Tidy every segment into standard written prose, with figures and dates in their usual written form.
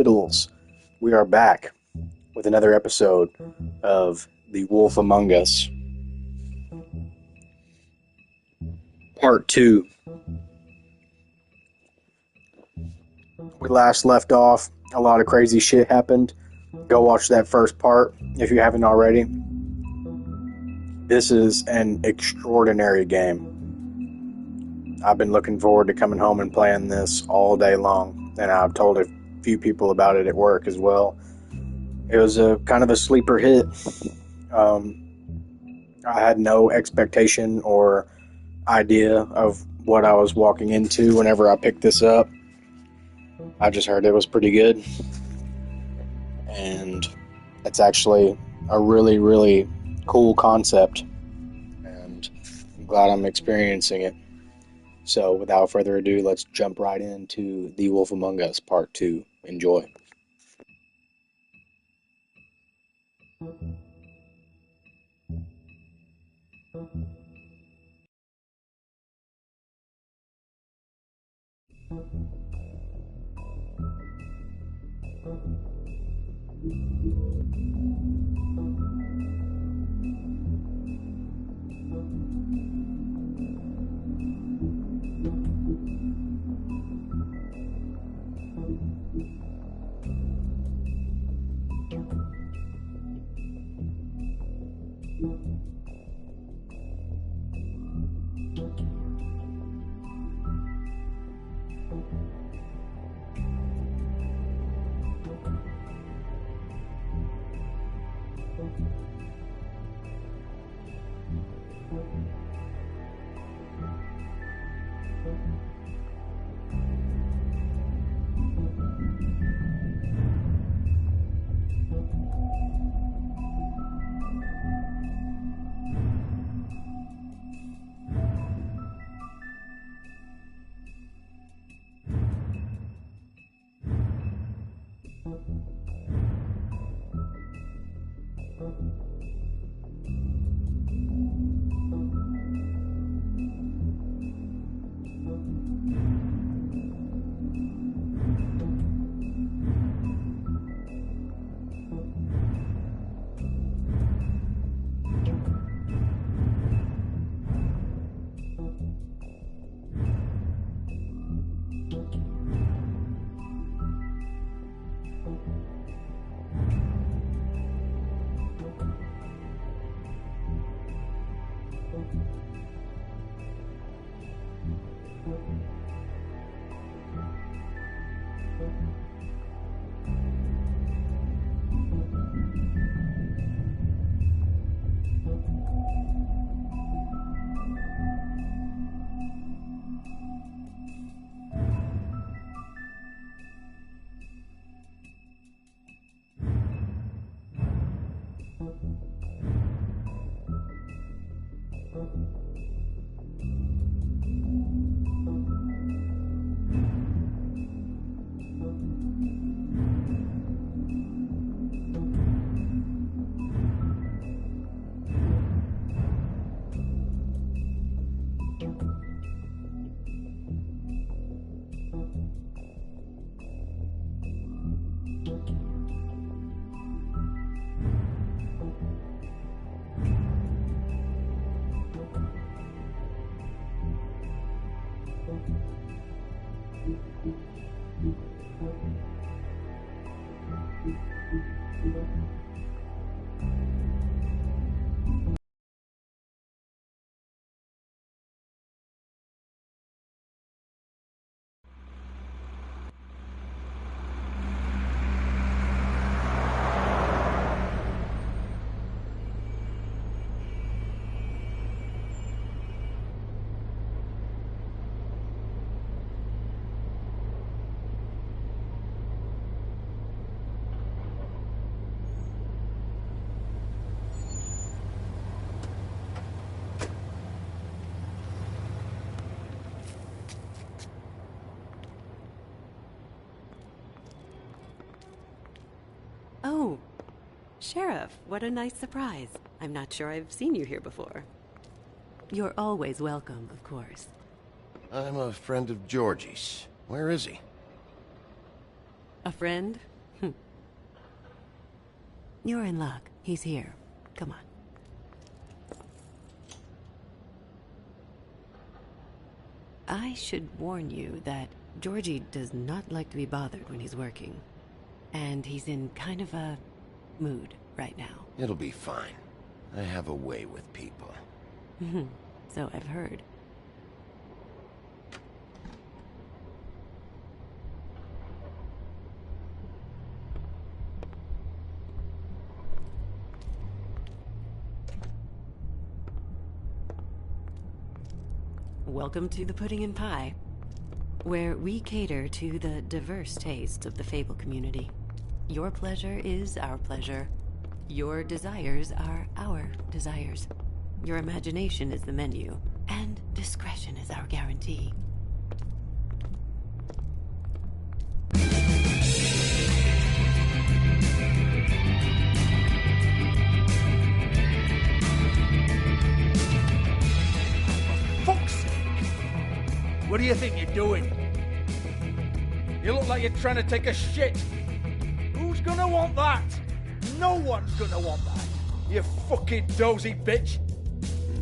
Fiddles. We are back with another episode of The Wolf Among Us, Part 2. We last left off, a lot of crazy shit happened. Go watch that first part if you haven't already. This is an extraordinary game. I've been looking forward to coming home and playing this all day long, and I've told a few people about it at work as well. It was a kind of a sleeper hit. Um, I had no expectation or idea of what I was walking into whenever I picked this up. I just heard it was pretty good, and it's actually a really, really cool concept, and I'm glad I'm experiencing it. So, without further ado, let's jump right into The Wolf Among Us Part 2. Enjoy. Oh, Sheriff, what a nice surprise. I'm not sure I've seen you here before. You're always welcome, of course. I'm a friend of Georgie's. Where is he? A friend? You're in luck. He's here. Come on. I should warn you that Georgie does not like to be bothered when he's working. And he's in kind of a mood right now. It'll be fine. I have a way with people. So I've heard. Welcome to the Pudding and Pie, where we cater to the diverse tastes of the Fable community. Your pleasure is our pleasure. Your desires are our desires. Your imagination is the menu, and discretion is our guarantee. What do you think you're doing? You look like you're trying to take a shit. Who's gonna want that? No one's gonna want that. You fucking dozy bitch.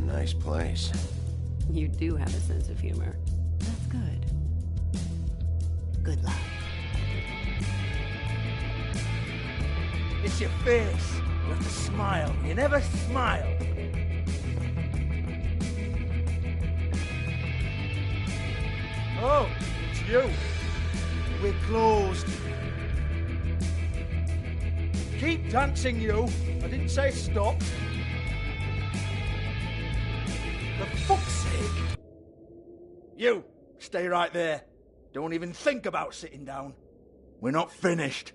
Nice place. You do have a sense of humor. That's good. Good luck. It's your face. You have to smile. You never smile. Oh, it's you. We're closed. Keep dancing, you. I didn't say stop. For fuck's sake. You, stay right there. Don't even think about sitting down. We're not finished.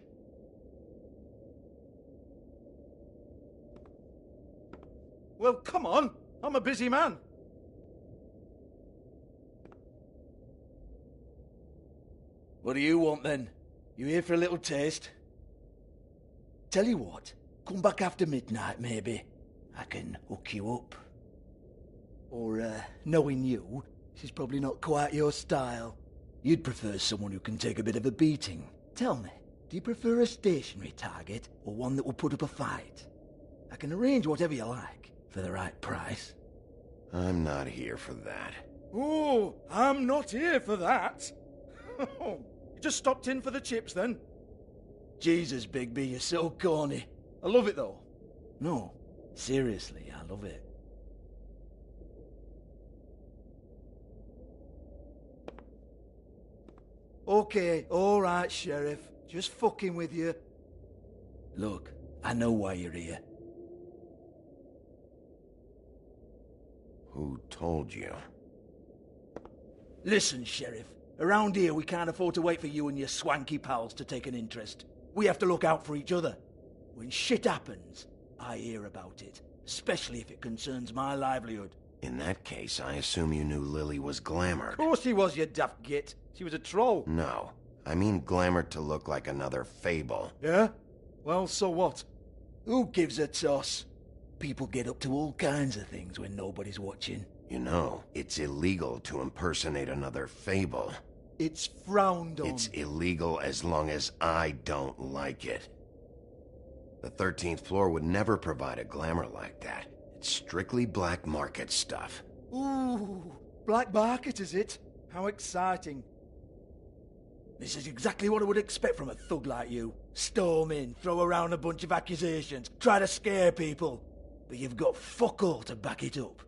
Well, come on. I'm a busy man. What do you want, then? You here for a little taste? Tell you what, come back after midnight, maybe. I can hook you up. Or, knowing you, this is probably not quite your style. You'd prefer someone who can take a bit of a beating. Tell me, do you prefer a stationary target, or one that will put up a fight? I can arrange whatever you like, for the right price. I'm not here for that. Oh, I'm not here for that. You just stopped in for the chips, then? Jesus, Bigby, you're so corny. I love it, though. No, seriously, I love it. Okay, alright, Sheriff. Just fucking with you. Look, I know why you're here. Who told you? Listen, Sheriff. Around here, we can't afford to wait for you and your swanky pals to take an interest. We have to look out for each other. When shit happens, I hear about it. Especially if it concerns my livelihood. In that case, I assume you knew Lily was glamored. Of course she was, you daft git. She was a troll. No. I mean glamored to look like another Fable. Yeah? Well, so what? Who gives a toss? People get up to all kinds of things when nobody's watching. You know, it's illegal to impersonate another Fable. It's frowned on. It's illegal as long as I don't like it. The 13th floor would never provide a glamour like that. It's strictly black market stuff. Ooh, black market is it? How exciting. This is exactly what I would expect from a thug like you. Storm in, throw around a bunch of accusations, try to scare people. But you've got fuck all to back it up.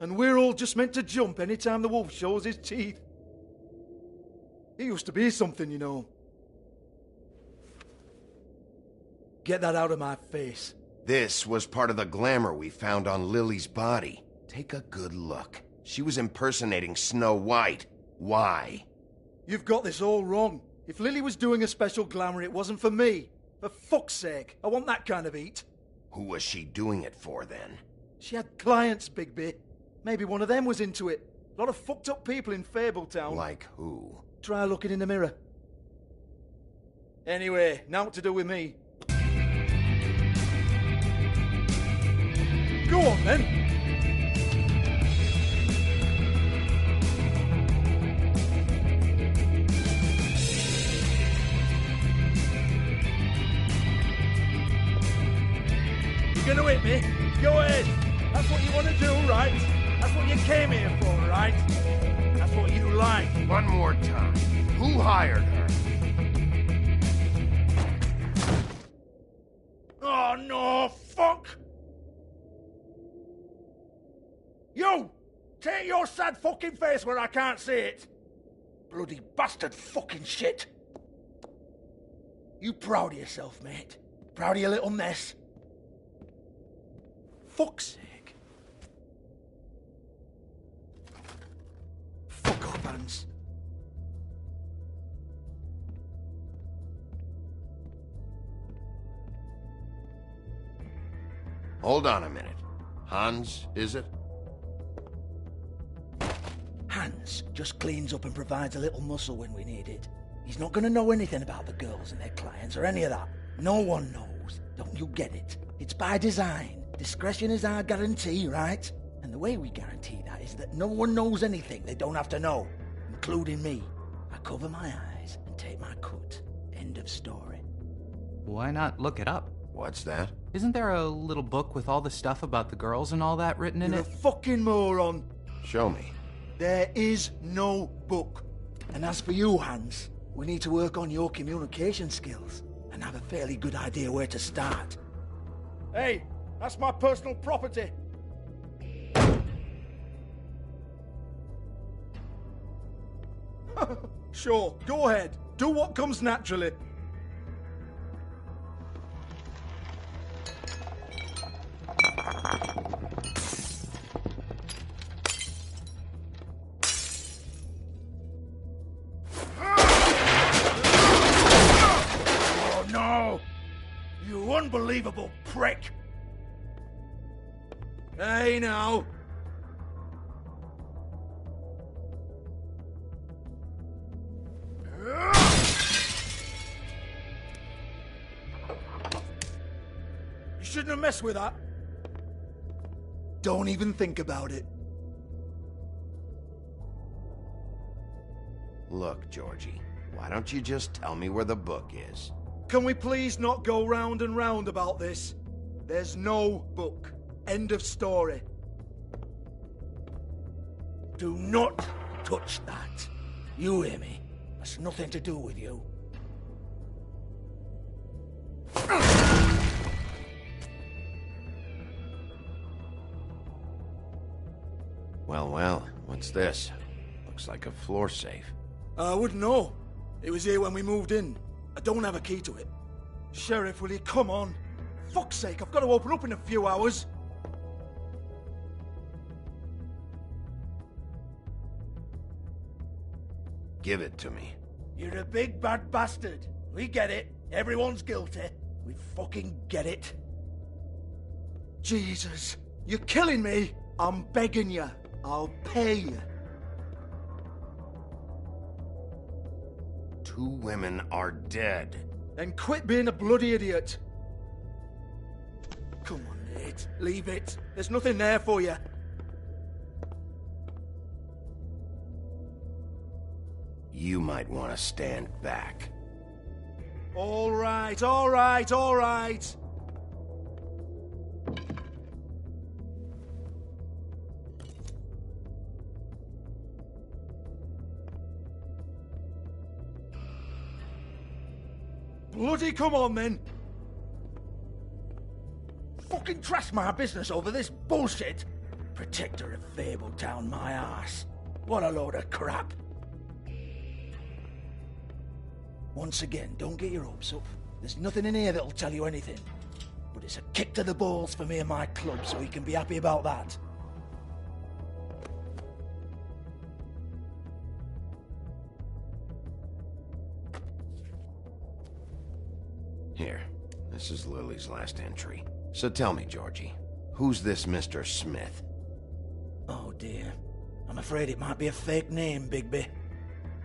And we're all just meant to jump any time the wolf shows his teeth. He used to be something, you know. Get that out of my face. This was part of the glamour we found on Lily's body. Take a good look. She was impersonating Snow White. Why? You've got this all wrong. If Lily was doing a special glamour, it wasn't for me. For fuck's sake, I want that kind of eat. Who was she doing it for, then? She had clients, Bigby. Maybe one of them was into it. A lot of fucked up people in Fabletown. Like who? Try looking in the mirror. Anyway, now what to do with me. Go on, then. hit me. Go ahead. That's what you want to do, right? That's what you came here for, right? That's what you like. One more time. Who hired her? Oh, no, fuck! You! Take your sad fucking face where I can't see it! Bloody bastard fucking shit! You proud of yourself, mate? Proud of your little mess? Fuck's sake. Fuck off, Hans. Hold on a minute. Hans, is it? Hans just cleans up and provides a little muscle when we need it. He's not gonna know anything about the girls and their clients or any of that. No one knows. Don't you get it? It's by design. Discretion is our guarantee, right? And the way we guarantee that is that no one knows anything they don't have to know, including me. I cover my eyes and take my cut. End of story. Why not look it up? What's that? Isn't there a little book with all the stuff about the girls and all that written in You're it? a fucking moron. Show me. There is no book. And as for you, Hans, we need to work on your communication skills and have a fairly good idea where to start. Hey, that's my personal property. Sure, go ahead. Do what comes naturally. Oh no! You unbelievable prick! Hey now! You shouldn't have messed with that. Don't even think about it. Look, Georgie, why don't you just tell me where the book is? Can we please not go round and round about this? There's no book. End of story. Do not touch that. You hear me? That's nothing to do with you. Well, what's this? Looks like a floor safe. I wouldn't know. It was here when we moved in. I don't have a key to it. Sheriff, will you come on? Fuck's sake, I've got to open up in a few hours. Give it to me. You're a big bad bastard. We get it. Everyone's guilty. We fucking get it. Jesus, you're killing me. I'm begging you. I'll pay you. 2 women are dead. Then quit being a bloody idiot. Come on, Nate. Leave it. There's nothing there for you. You might want to stand back. All right, all right, all right. Bloody come on, then. Fucking trash my business over this bullshit. Protector of Fabletown, my ass. What a load of crap. Once again, don't get your hopes up. There's nothing in here that'll tell you anything. But it's a kick to the balls for me and my club, so we can be happy about that. Here, this is Lily's last entry. So tell me, Georgie, who's this Mr. Smith? Oh dear. I'm afraid it might be a fake name, Bigby.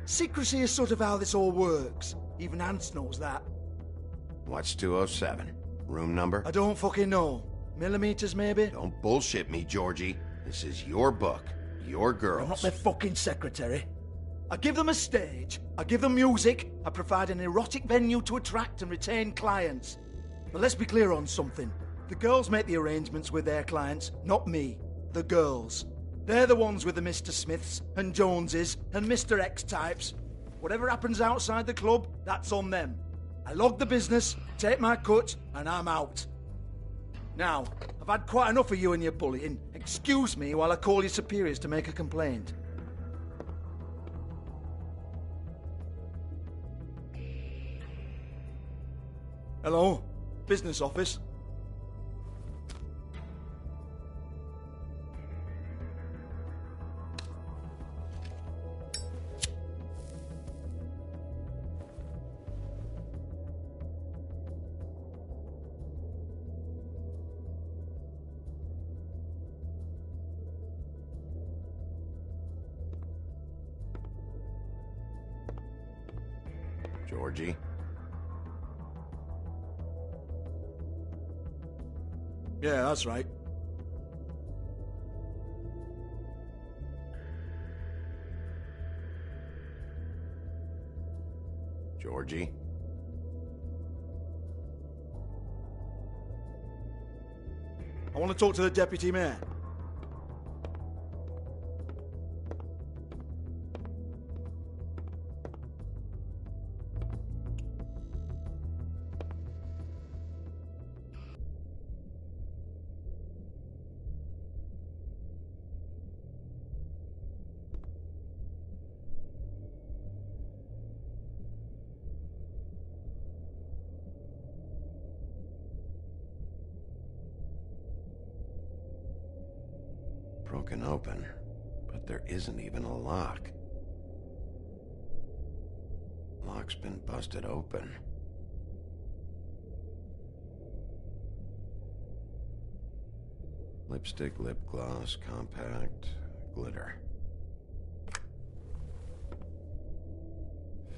Secrecy is sort of how this all works. Even Hans knows that. What's 207? Room number? I don't fucking know. Millimeters, maybe? Don't bullshit me, Georgie. This is your book. Your girls. I'm not their fucking secretary. I give them a stage, I give them music, I provide an erotic venue to attract and retain clients. But let's be clear on something. The girls make the arrangements with their clients, not me. The girls. They're the ones with the Mr. Smiths and Joneses and Mr. X types. Whatever happens outside the club, that's on them. I log the business, take my cut, and I'm out. Now, I've had quite enough of you and your bullying. Excuse me while I call your superiors to make a complaint. Hello? Business office? Georgie? Yeah, that's right. Georgie? I want to talk to the deputy mayor. Broken open, but there isn't even a lock. Lock's been busted open. Lipstick, lip gloss, compact, glitter.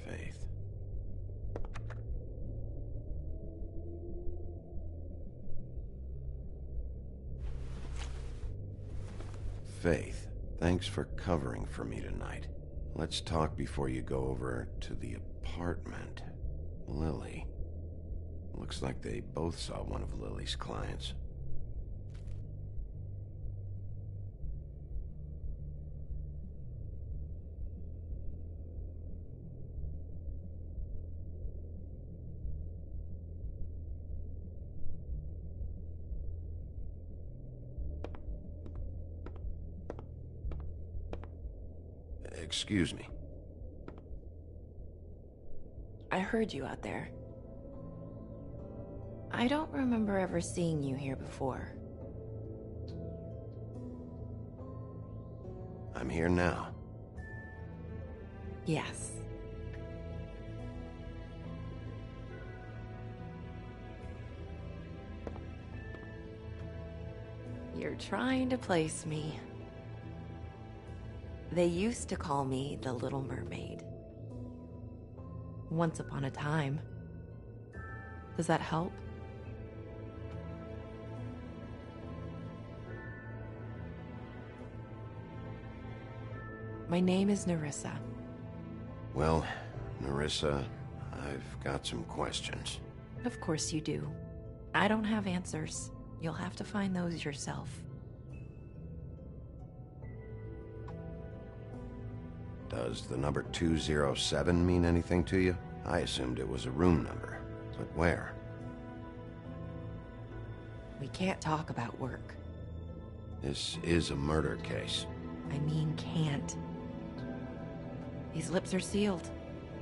Faith. Faith, thanks for covering for me tonight. Let's talk before you go over to the apartment. Lily. Looks like they both saw one of Lily's clients. Excuse me. I heard you out there. I don't remember ever seeing you here before. I'm here now. Yes. You're trying to place me. They used to call me the Little Mermaid. Once upon a time. Does that help? My name is Nerissa. Well, Nerissa, I've got some questions. Of course you do. I don't have answers. You'll have to find those yourself. Does the number 207 mean anything to you? I assumed it was a room number, but where? We can't talk about work. This is a murder case. I mean can't. These lips are sealed.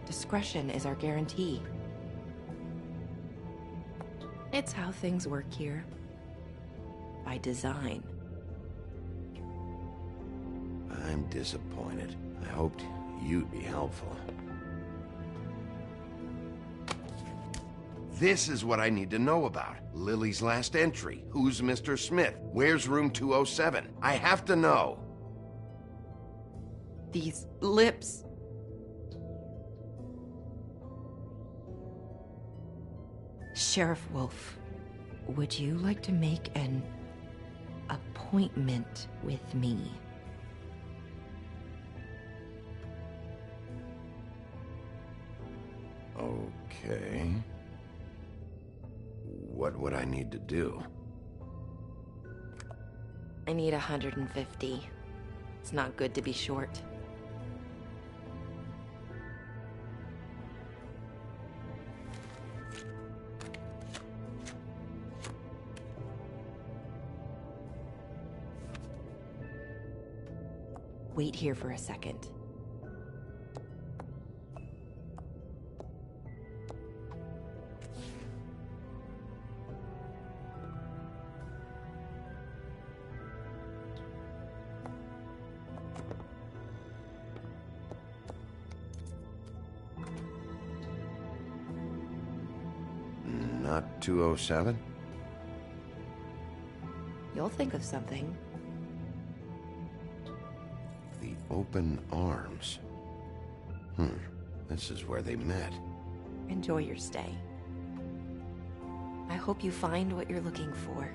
Discretion is our guarantee. It's how things work here. By design. I'm disappointed. I hoped you'd be helpful. This is what I need to know about. Lily's last entry. Who's Mr. Smith? Where's room 207? I have to know. These lips. Sheriff Wolf, would you like to make an appointment with me? Okay. What would I need to do? I need 150. It's not good to be short. Wait here for a second. Not 207? You'll think of something. The Open Arms. This is where they met. Enjoy your stay. I hope you find what you're looking for.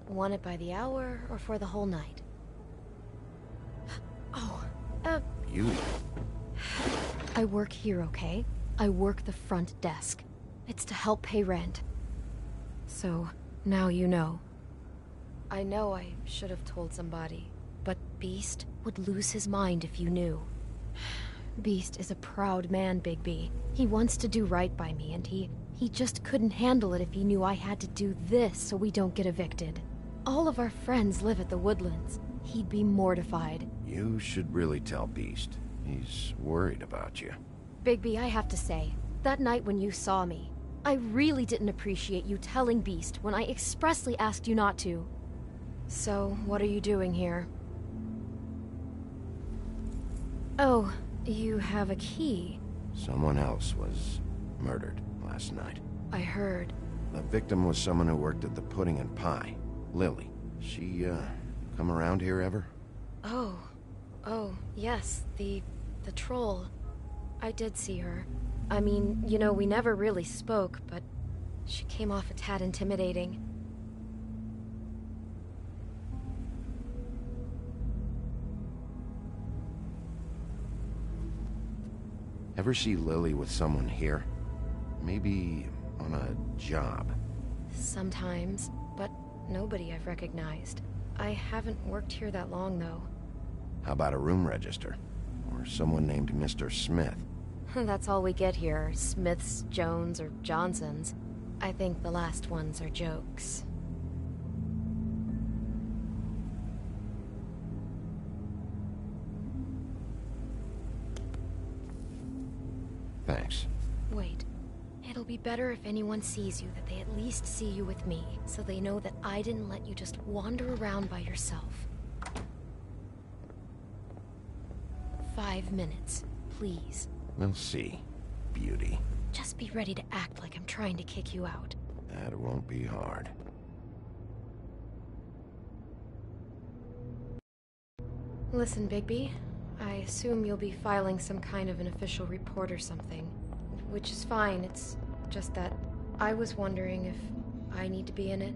Want it by the hour or for the whole night? Oh, You? I work here, okay? I work the front desk. It's to help pay rent. So, now you know. I know I should have told somebody, but Beast would lose his mind if you knew. Beast is a proud man, Bigby. He wants to do right by me, and he just couldn't handle it if he knew I had to do this so we don't get evicted. All of our friends live at the Woodlands. He'd be mortified. You should really tell Beast. He's worried about you. Bigby, I have to say, that night when you saw me, I really didn't appreciate you telling Beast when I expressly asked you not to. So, what are you doing here? Oh, you have a key. Someone else was murdered last night. I heard. The victim was someone who worked at the Pudding and Pie. Lily. She, come around here ever? Oh, yes, the troll. I did see her. I mean, you know, we never really spoke, but she came off a tad intimidating. Ever see Lily with someone here? Maybe on a job. Sometimes, but nobody I've recognized. I haven't worked here that long, though. How about a room register? Or someone named Mr. Smith? That's all we get here, Smiths, Jones, or Johnsons. I think the last ones are jokes. Thanks. Wait, It'll be better if anyone sees you that they at least see you with me, so they know that I didn't let you just wander around by yourself. 5 minutes, please. We'll see, beauty. Just be ready to act like I'm trying to kick you out. That won't be hard. Listen, Bigby, I assume you'll be filing some kind of an official report or something. Which is fine, it's just that I was wondering if I need to be in it.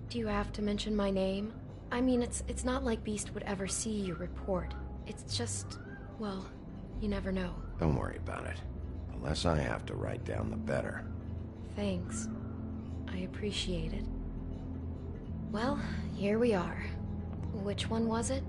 Do you have to mention my name? I mean, it's not like Beast would ever see your report. It's just, well, you never know. Don't worry about it. The less I have to write down, the better. Thanks. I appreciate it. Well, here we are. Which one was it?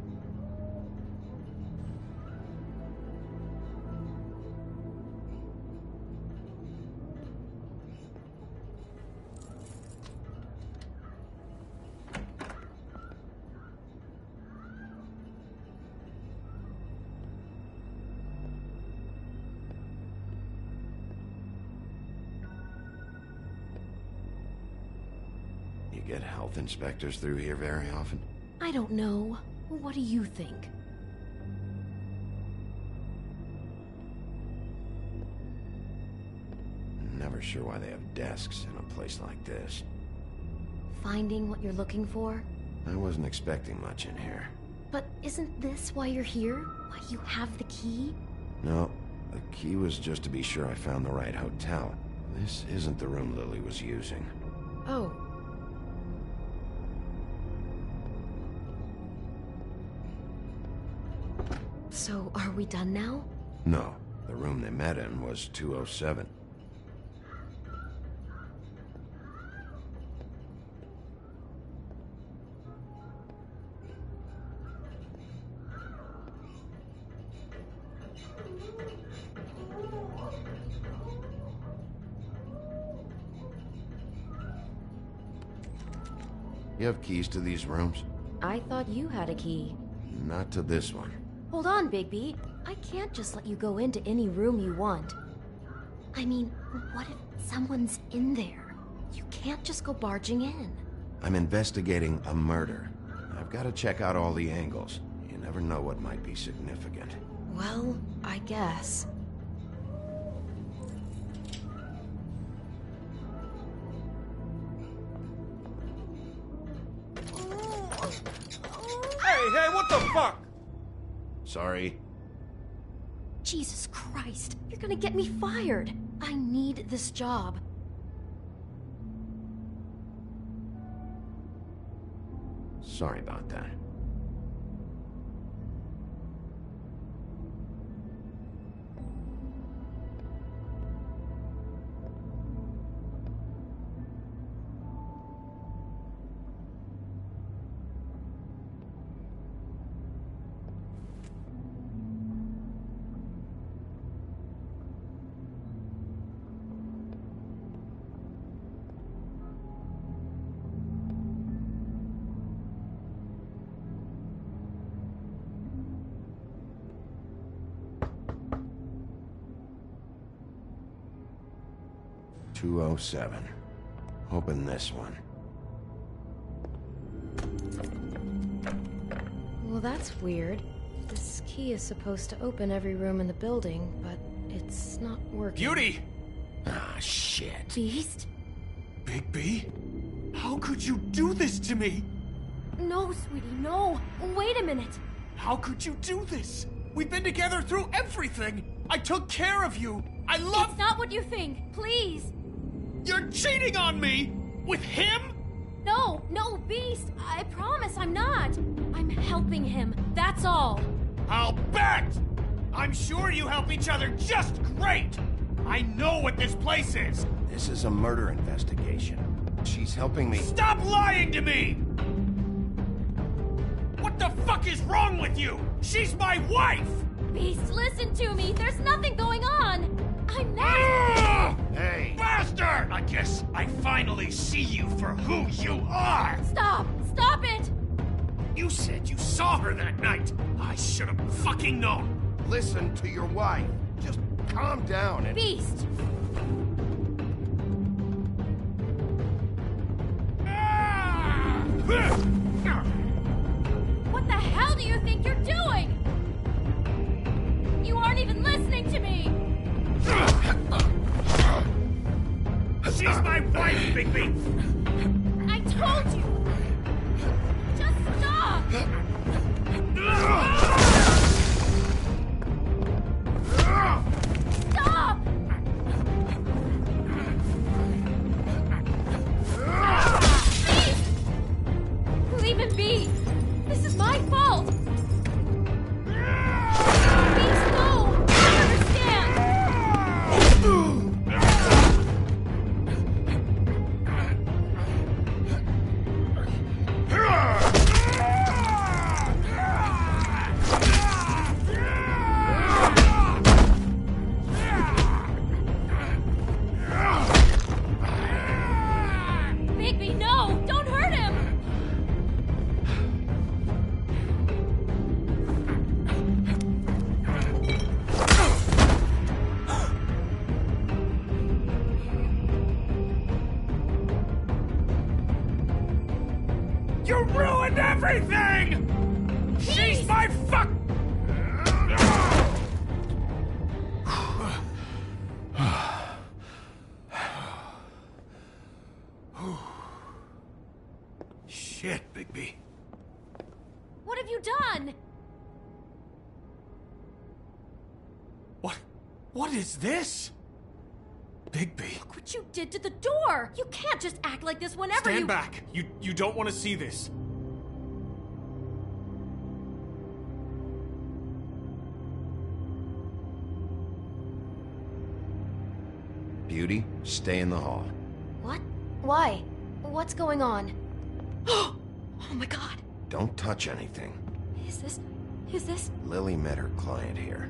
You get health inspectors through here very often? I don't know. What do you think? Never sure why they have desks in a place like this. Finding what you're looking for? I wasn't expecting much in here. But isn't this why you're here? Why you have the key? No, the key was just to be sure I found the right hotel. This isn't the room Lily was using. Oh. So, are we done now? No, the room they met in was 207. You have keys to these rooms? I thought you had a key. Not to this one. Hold on, Bigby. I can't just let you go into any room you want. I mean, what if someone's in there? You can't just go barging in. I'm investigating a murder. I've got to check out all the angles. You never know what might be significant. Well, I guess. Hey, what the fuck? Sorry. Jesus Christ, you're gonna get me fired. I need this job. Sorry about that. .207. Open this one. Well, that's weird. This key is supposed to open every room in the building, but it's not working. Beauty! Ah, shit. Beast? Bigby? How could you do this to me? No, sweetie, no. Wait a minute. How could you do this? We've been together through everything. I took care of you. I love... It's not what you think. Please. You're cheating on me! With him? No, Beast. I promise I'm not. I'm helping him. That's all. I'll bet! I'm sure you help each other just great! I know what this place is! This is a murder investigation. She's helping me... Stop lying to me! What the fuck is wrong with you? She's my wife! Beast, listen to me. There's nothing going on. I'm not... Hey! Bastard! I guess I finally see you for who you are! Stop! Stop it! You said you saw her that night! I should have fucking known! Listen to your wife. Just calm down and... Beast! What the hell do you think you're doing? You aren't even listening to me! She's my wife, Bigby! I told you! Just stop! Stop! Please! Leave him be! This is my fault! Please, no! I understand! Bigby, no! Don't hurt him! You ruined everything! She's my fuck... Shit, Bigby. What have you done? What is this? Bigby. Look what you did to the door! You can't just act like this whenever Stand back. You don't want to see this. Beauty, stay in the hall. What? Why? What's going on? Oh my god! Don't touch anything. Is this... Lily met her client here,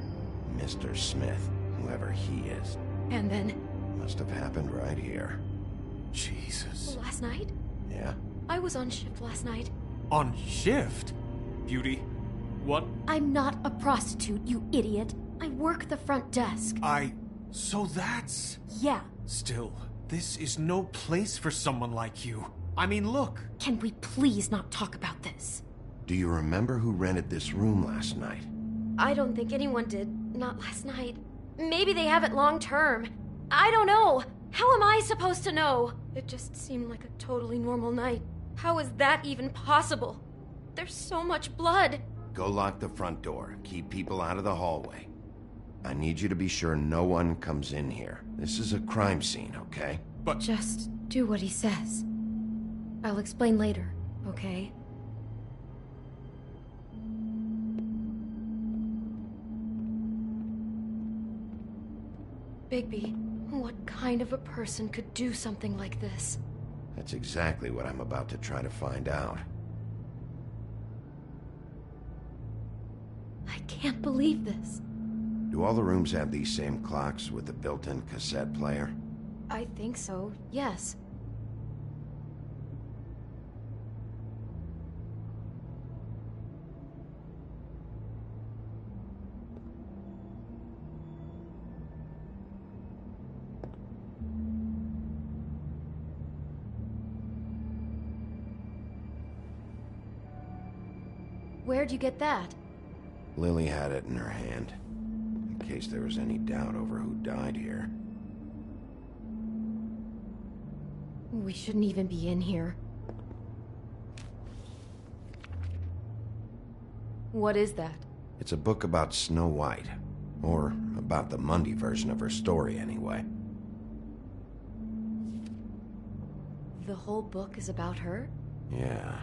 Mr. Smith, whoever he is. And then... Must have happened right here. Jesus. last night? Yeah? I was on shift last night. On shift? Beauty, what? I'm not a prostitute, you idiot. I work the front desk. So that's... Yeah. Still, this is no place for someone like you. I mean, look. Can we please not talk about this? Do you remember who rented this room last night? I don't think anyone did. Not last night. Maybe they have it long term. I don't know. How am I supposed to know? It just seemed like a totally normal night. How is that even possible? There's so much blood. Go lock the front door. Keep people out of the hallway. I need you to be sure no one comes in here. This is a crime scene, okay? But... Just do what he says. I'll explain later, okay? Bigby, what kind of a person could do something like this? That's exactly what I'm about to try to find out. I can't believe this. Do all the rooms have these same clocks with the built-in cassette player? I think so, yes. Where'd you get that? Lily had it in her hand, in case there was any doubt over who died here. We shouldn't even be in here. What is that? It's a book about Snow White. Or about the Mundy version of her story, anyway. The whole book is about her? Yeah.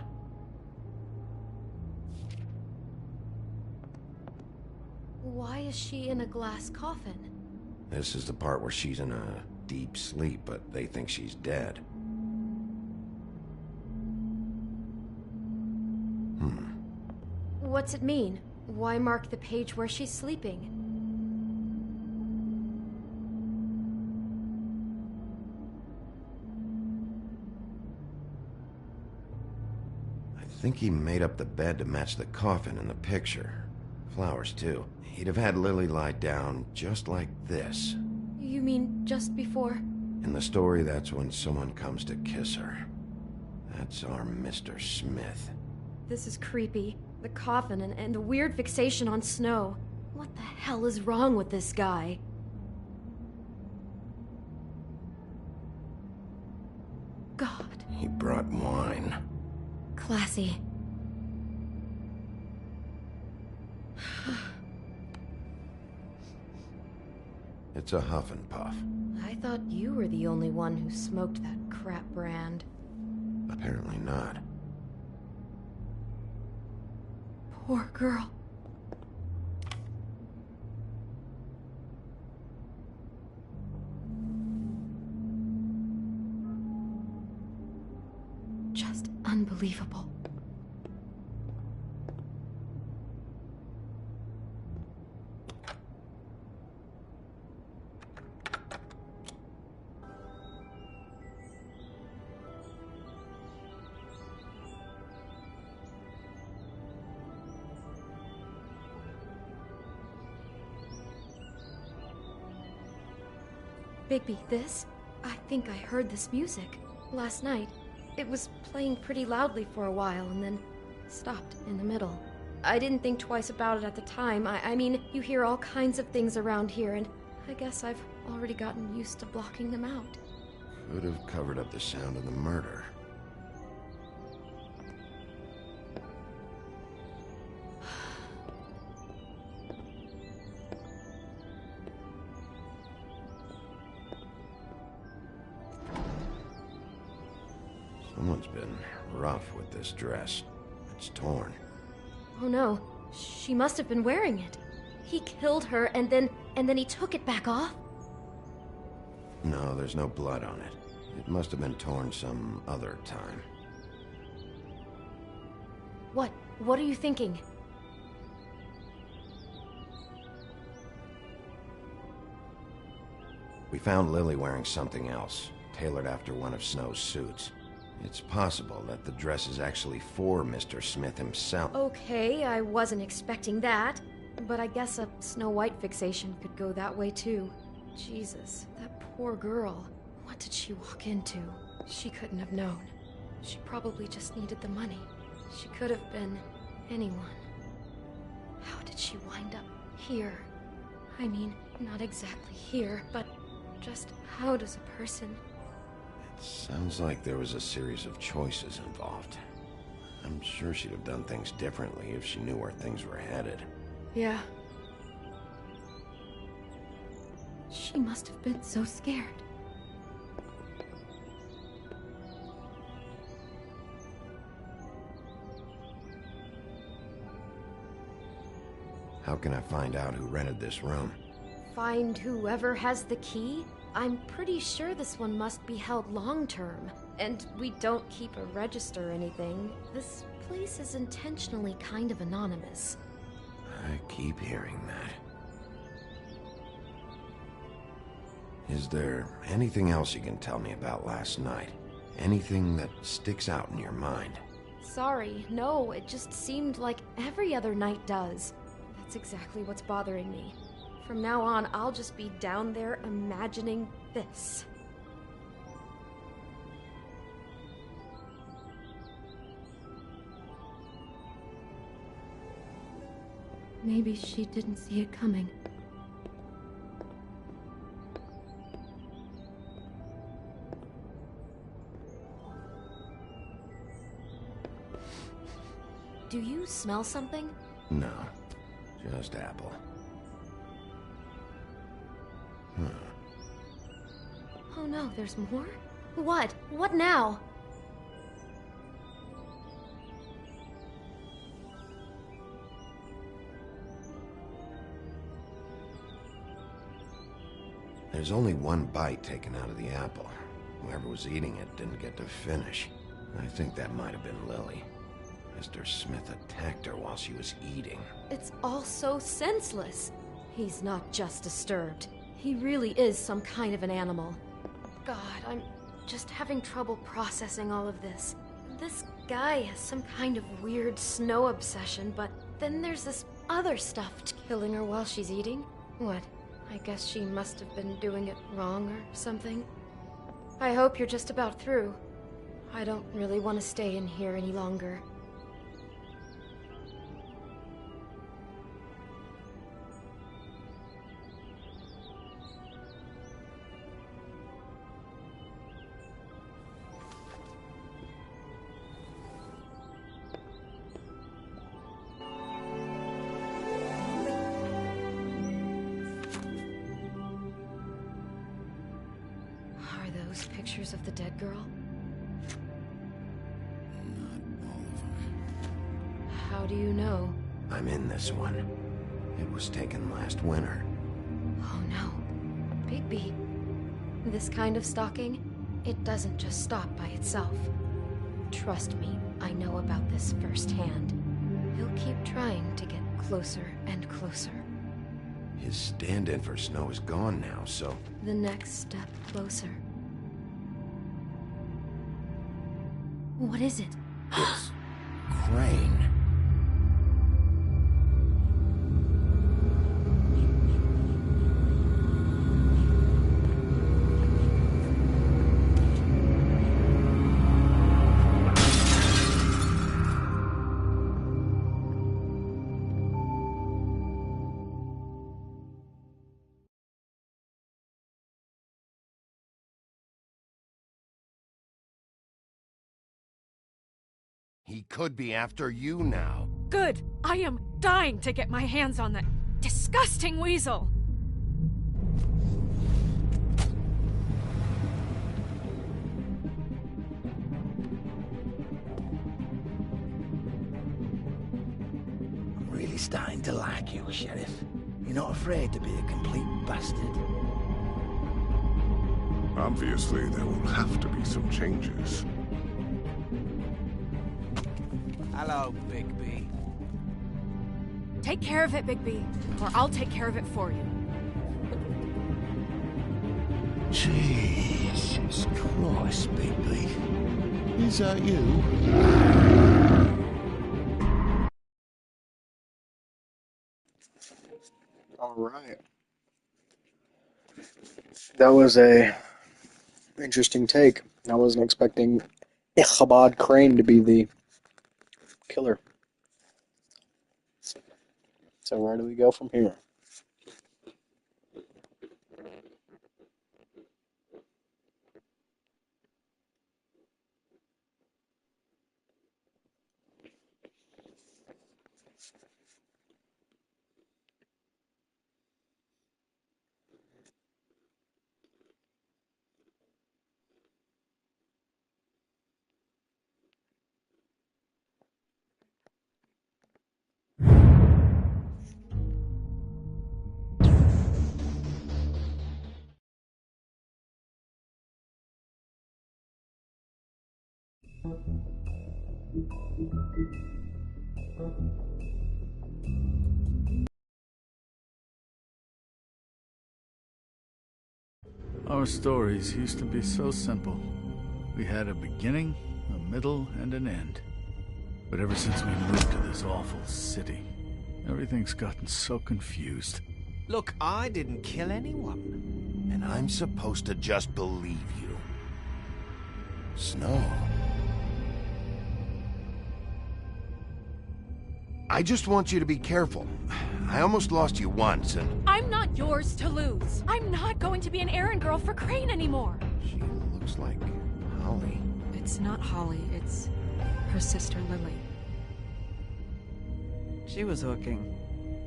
Why is she in a glass coffin? This is the part where she's in a deep sleep, but they think she's dead. What's it mean? Why mark the page where she's sleeping? I think he made up the bed to match the coffin in the picture. Flowers, too. He'd have had Lily lie down just like this. You mean just before? In the story, that's when someone comes to kiss her. That's our Mr. Smith. This is creepy. The coffin and the weird fixation on Snow. What the hell is wrong with this guy? God. He brought wine. Classy. It's a huff and puff. I thought you were the only one who smoked that crap brand. Apparently not. Poor girl. Just unbelievable. Bigby, this? I think I heard this music last night. It was playing pretty loudly for a while and then stopped in the middle. I didn't think twice about it at the time. I mean, you hear all kinds of things around here, and I guess I've already gotten used to blocking them out. Could have covered up the sound of the murder. Someone's been rough with this dress. It's torn. Oh no, she must have been wearing it. He killed her and then he took it back off? No, there's no blood on it. It must have been torn some other time. What are you thinking? We found Lily wearing something else, tailored after one of Snow's suits. It's possible that the dress is actually for Mr. Smith himself. Okay, I wasn't expecting that. But I guess a Snow White fixation could go that way too. Jesus, that poor girl. What did she walk into? She couldn't have known. She probably just needed the money. She could have been anyone. How did she wind up here? I mean, not exactly here, but just how does a person... Sounds like there was a series of choices involved. I'm sure she'd have done things differently if she knew where things were headed. Yeah. She must have been so scared. How can I find out who rented this room? Find whoever has the key? I'm pretty sure this one must be held long-term. And we don't keep a register or anything. This place is intentionally kind of anonymous. I keep hearing that. Is there anything else you can tell me about last night? Anything that sticks out in your mind? Sorry, no, it just seemed like every other night does. That's exactly what's bothering me. From now on, I'll just be down there imagining this. Maybe she didn't see it coming. Do you smell something? No, just apple. Oh no, there's more? What? What now? There's only one bite taken out of the apple. Whoever was eating it didn't get to finish. I think that might have been Lily. Mr. Smith attacked her while she was eating. It's all so senseless. He's not just disturbed. He really is some kind of an animal. God, I'm just having trouble processing all of this. This guy has some kind of weird snow obsession, but then there's this other stuff killing her while she's eating. What? I guess she must have been doing it wrong or something. I hope you're just about through. I don't really want to stay in here any longer. Are those pictures of the dead girl? How do you know? I'm in this one. It was taken last winter. Oh no. Bigby. This kind of stalking, it doesn't just stop by itself. Trust me, I know about this firsthand. He'll keep trying to get closer and closer. His stand-in for Snow is gone now, so... The next step closer. What is it? It's... Crane. He could be after you now. Good! I am dying to get my hands on that disgusting weasel! I'm really starting to like you, Sheriff. You're not afraid to be a complete bastard. Obviously, there will have to be some changes. Hello, Bigby. Take care of it, Bigby, or I'll take care of it for you. Jesus Christ, Bigby. Is that you? All right. That was a interesting take. I wasn't expecting Ichabod Crane to be the killer. So where do we go from here? Our stories used to be so simple. We had a beginning, a middle, and an end. But ever since we moved to this awful city, everything's gotten so confused. Look, I didn't kill anyone. And I'm supposed to just believe you. Snow. I just want you to be careful. I almost lost you once, and... I'm not yours to lose. I'm not going to be an errand girl for Crane anymore. She looks like Holly. It's not Holly, it's her sister Lily. She was hooking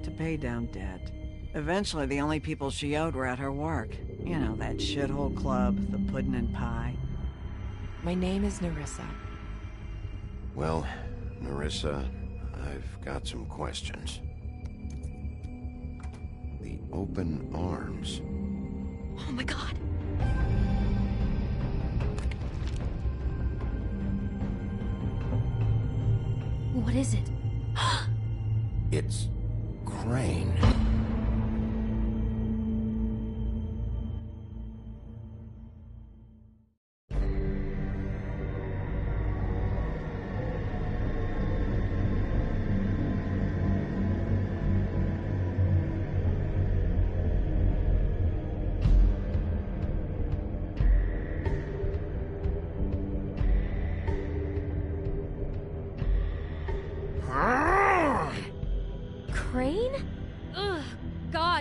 to pay down debt. Eventually, the only people she owed were at her work. You know, that shithole club, the Puddin' and Pie. My name is Nerissa. Well, Nerissa, I've got some questions. The open arms. Oh my god. What is it? It's Crane.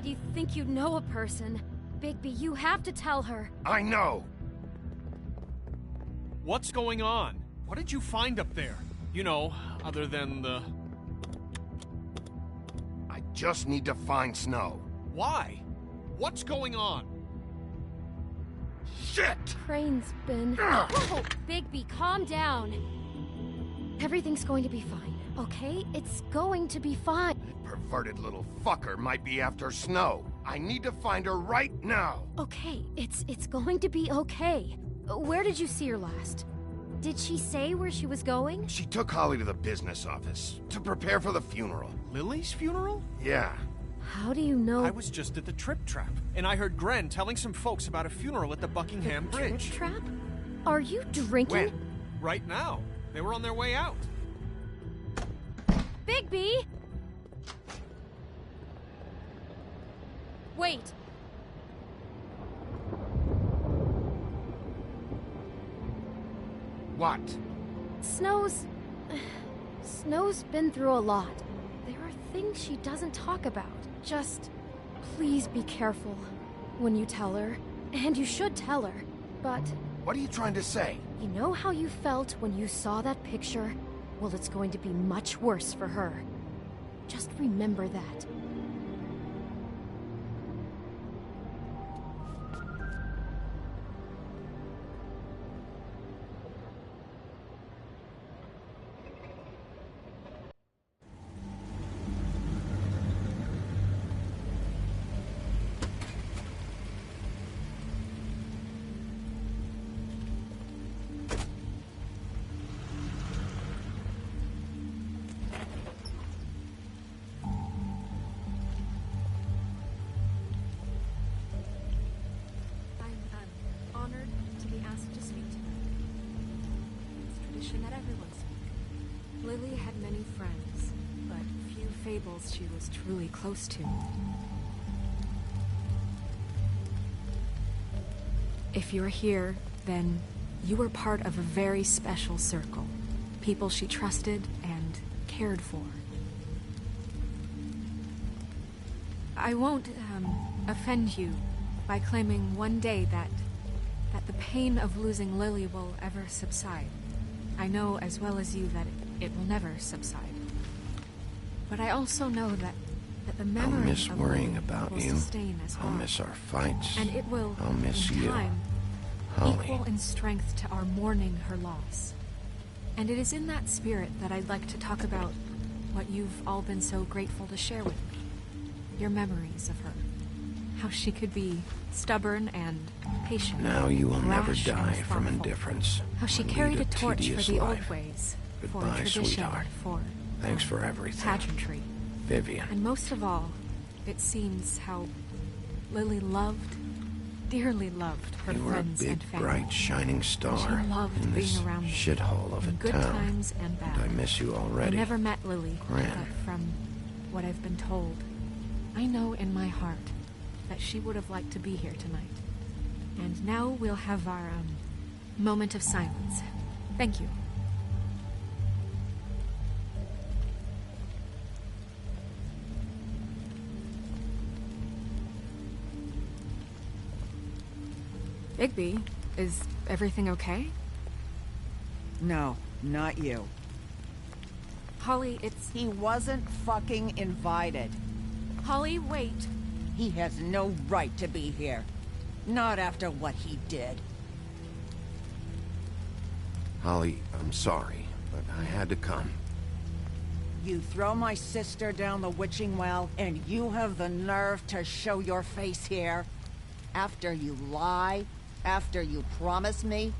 thought you'd think you know a person. Bigby, you have to tell her. I know! What's going on? What did you find up there? You know, other than the... I just need to find Snow. Why? What's going on? Shit! Crane's been... Whoa! Bigby, calm down. Everything's going to be fine, okay? It's going to be fine. Perverted little fucker might be after Snow. I need to find her right now. Okay, it's going to be okay. Where did you see her last? Did she say where she was going? She took Holly to the business office to prepare for the funeral. Lily's funeral? Yeah. How do you know? I was just at the Trip Trap, and I heard Gren telling some folks about a funeral at the Buckingham Bridge. Trip Trap? Are you drinking? When? Right now. They were on their way out. Bigby! Wait. What? Snow's been through a lot. There are things she doesn't talk about. Just please be careful when you tell her. And you should tell her. But What are you trying to say? you know how you felt when you saw that picture? Well, it's going to be much worse for her. Just remember that. That everyone spoke. Lily had many friends, but few fables she was truly close to. If you're here, then you were part of a very special circle. People she trusted and cared for. I won't, offend you by claiming one day that the pain of losing Lily will ever subside. I know as well as you that it will never subside. But I also know that the memory I'll miss of worrying Lily about will you. sustain as well. I'll miss our fights. And it will, I'll miss in you. time, Holly. equal in strength to our mourning her loss. And it is in that spirit that I'd like to talk about what you've all been so grateful to share with me. Your memories of her. How she could be stubborn and patient. Now you will never rash and die from thoughtful. indifference. How she or lead carried a torch for tedious the life. old ways. Goodbye, for tradition, sweetheart. for Thanks for everything. pageantry. Vivian. And most of all, it seems how Lily loved, dearly loved her You were a friends big, and family. bright, shining star She loved in this being around them. shithole of in a good town. times and bad. And I miss you already. I never met Lily, Gran. but from what I've been told, I know in my heart that she would have liked to be here tonight. And now we'll have our, moment of silence. Thank you. Bigby, is everything okay? No, not you. Holly, it's... He wasn't fucking invited. Holly, wait. He has no right to be here. Not after what he did. Holly, I'm sorry, but I had to come. You throw my sister down the witching well, and you have the nerve to show your face here? After you lie? After you promise me?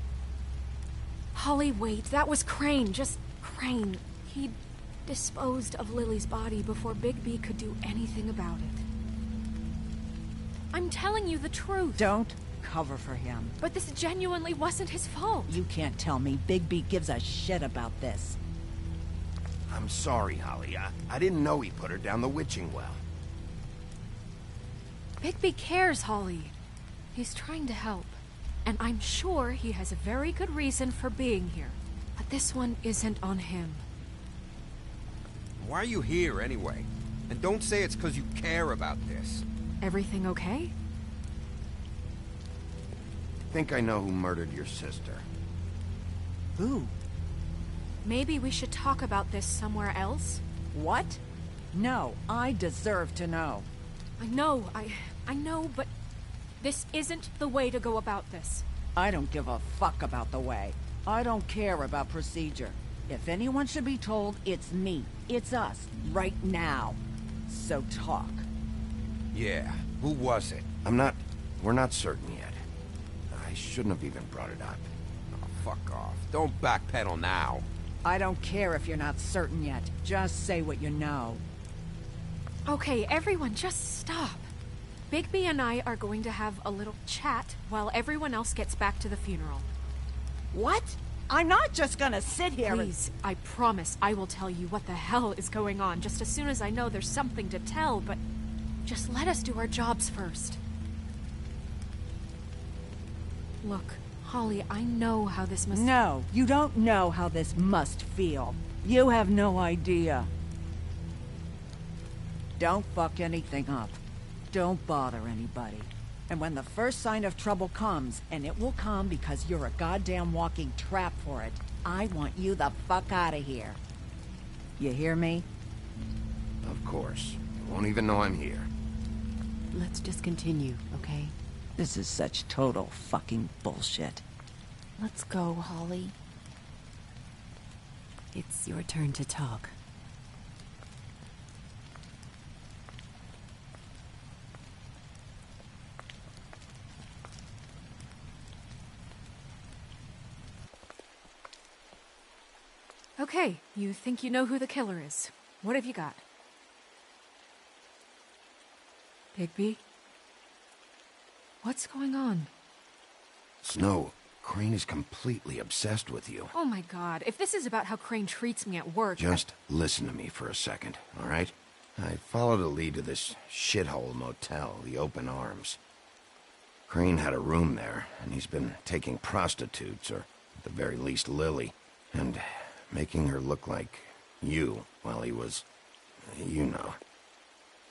Holly, wait. That was Crane. Just Crane. He disposed of Lily's body before Bigby could do anything about it. I'm telling you the truth. Don't cover for him. But this genuinely wasn't his fault. You can't tell me Bigby gives a shit about this. I'm sorry, Holly. I didn't know he put her down the witching well. Bigby cares, Holly. He's trying to help. And I'm sure he has a very good reason for being here. But this one isn't on him. Why are you here, anyway? And don't say it's because you care about this. Everything okay? Think I know who murdered your sister. Who? Maybe we should talk about this somewhere else? What? No, I deserve to know. I know, but this isn't the way to go about this. I don't give a fuck about the way. I don't care about procedure. If anyone should be told, it's me. It's us, right now. So talk. Yeah, who was it? We're not certain yet. I shouldn't have even brought it up. Oh, fuck off. Don't backpedal now. I don't care if you're not certain yet. Just say what you know. Okay, everyone, just stop. Bigby and I are going to have a little chat while everyone else gets back to the funeral. What? I'm not just gonna sit here Please, I promise I will tell you what the hell is going on just as soon as I know there's something to tell, but just let us do our jobs first. Look, Holly, I know how this must... No, you don't know how this must feel. You have no idea. Don't fuck anything up. Don't bother anybody. And when the first sign of trouble comes, and it will come because you're a goddamn walking trap for it, I want you the fuck out of here. You hear me? Of course. You won't even know I'm here. Let's just continue, okay? This is such total fucking bullshit. Let's go, Holly. It's your turn to talk. Okay, you think you know who the killer is. What have you got? Bigby? What's going on? Snow, Crane is completely obsessed with you. Oh my god, if this is about how Crane treats me at work... Just listen to me for a second, all right? I followed a lead to this shithole motel, the Open Arms. Crane had a room there, and he's been taking prostitutes, or at the very least Lily, and making her look like you while he was... you know.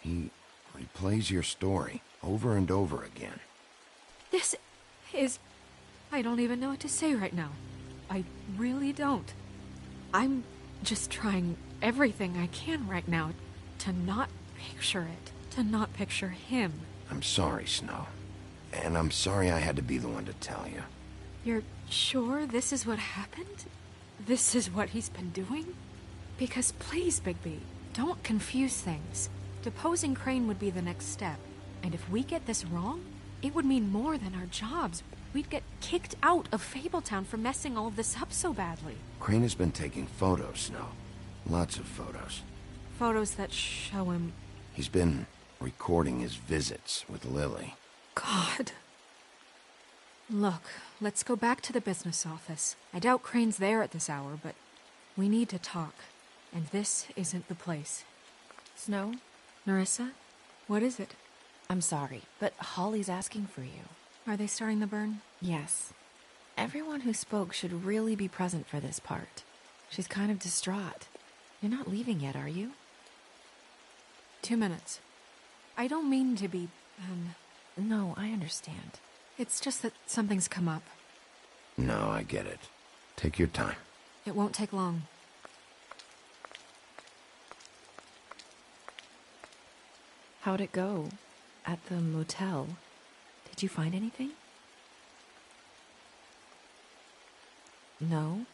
He replays your story over and over again. This is... I don't even know what to say right now. I really don't. I'm just trying everything I can right now to not picture it. To not picture him. I'm sorry, Snow. And I'm sorry I had to be the one to tell you. You're sure this is what happened? This is what he's been doing? Because please, Bigby, don't confuse things. Deposing Crane would be the next step. And if we get this wrong, it would mean more than our jobs. We'd get kicked out of Fabletown for messing all of this up so badly. Crane has been taking photos, Snow. Lots of photos. Photos that show him... He's been recording his visits with Lily. God. Look, let's go back to the business office. I doubt Crane's there at this hour, but we need to talk. And this isn't the place. Snow? Nerissa? What is it? I'm sorry, but Holly's asking for you. Are they starting the burn? Yes. Everyone who spoke should really be present for this part. She's kind of distraught. You're not leaving yet, are you? 2 minutes. I don't mean to be, No, I understand. It's just that something's come up. No, I get it. Take your time. It won't take long. How'd it go? At the motel? Did you find anything? No?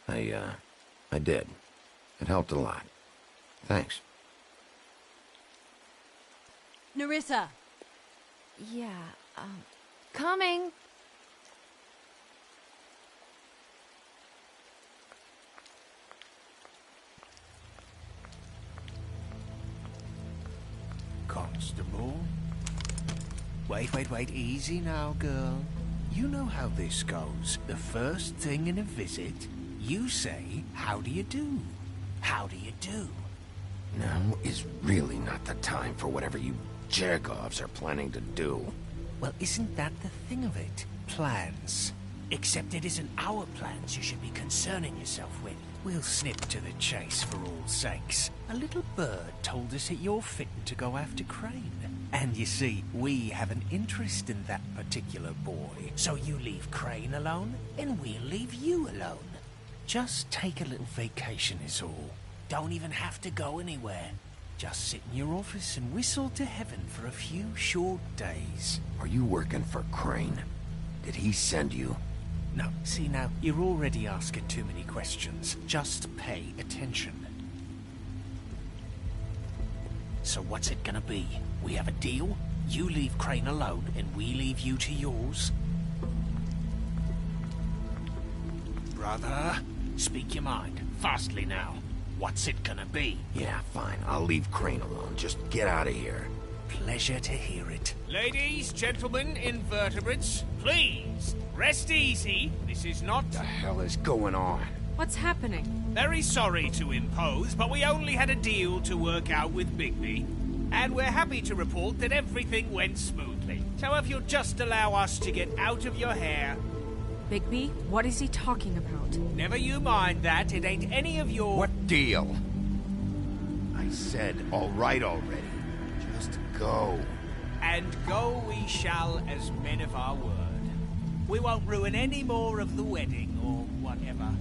I did. It helped a lot. Thanks. Nerissa! Yeah, coming! Constable? Wait, easy now, girl. You know how this goes. The first thing in a visit, you say, how do you do? How do you do? Now is really not the time for whatever you jerk-offs are planning to do. Well, isn't that the thing of it? Plans. Except it isn't our plans you should be concerning yourself with. We'll snip to the chase for all sakes. A little bird told us that you're fitting to go after Crane. And you see, we have an interest in that particular boy. So you leave Crane alone, and we'll leave you alone. Just take a little vacation is all. Don't even have to go anywhere. Just sit in your office and whistle to heaven for a few short days. Are you working for Crane? Did he send you? No, see now, you're already asking too many questions. Just pay attention. So what's it gonna be? We have a deal? You leave Crane alone, and we leave you to yours? Brother, speak your mind. Fastly now. What's it gonna be? Yeah, fine. I'll leave Crane alone. Just get out of here. Pleasure to hear it. Ladies, gentlemen, invertebrates, please, rest easy. This is not... What the hell is going on? What's happening? Very sorry to impose, but we only had a deal to work out with Bigby. And we're happy to report that everything went smoothly. So if you'll just allow us to get out of your hair... Bigby, what is he talking about? Never you mind that. It ain't any of your... What deal? I said all right already. Just go. And go we shall as men of our word. We won't ruin any more of the wedding or whatever.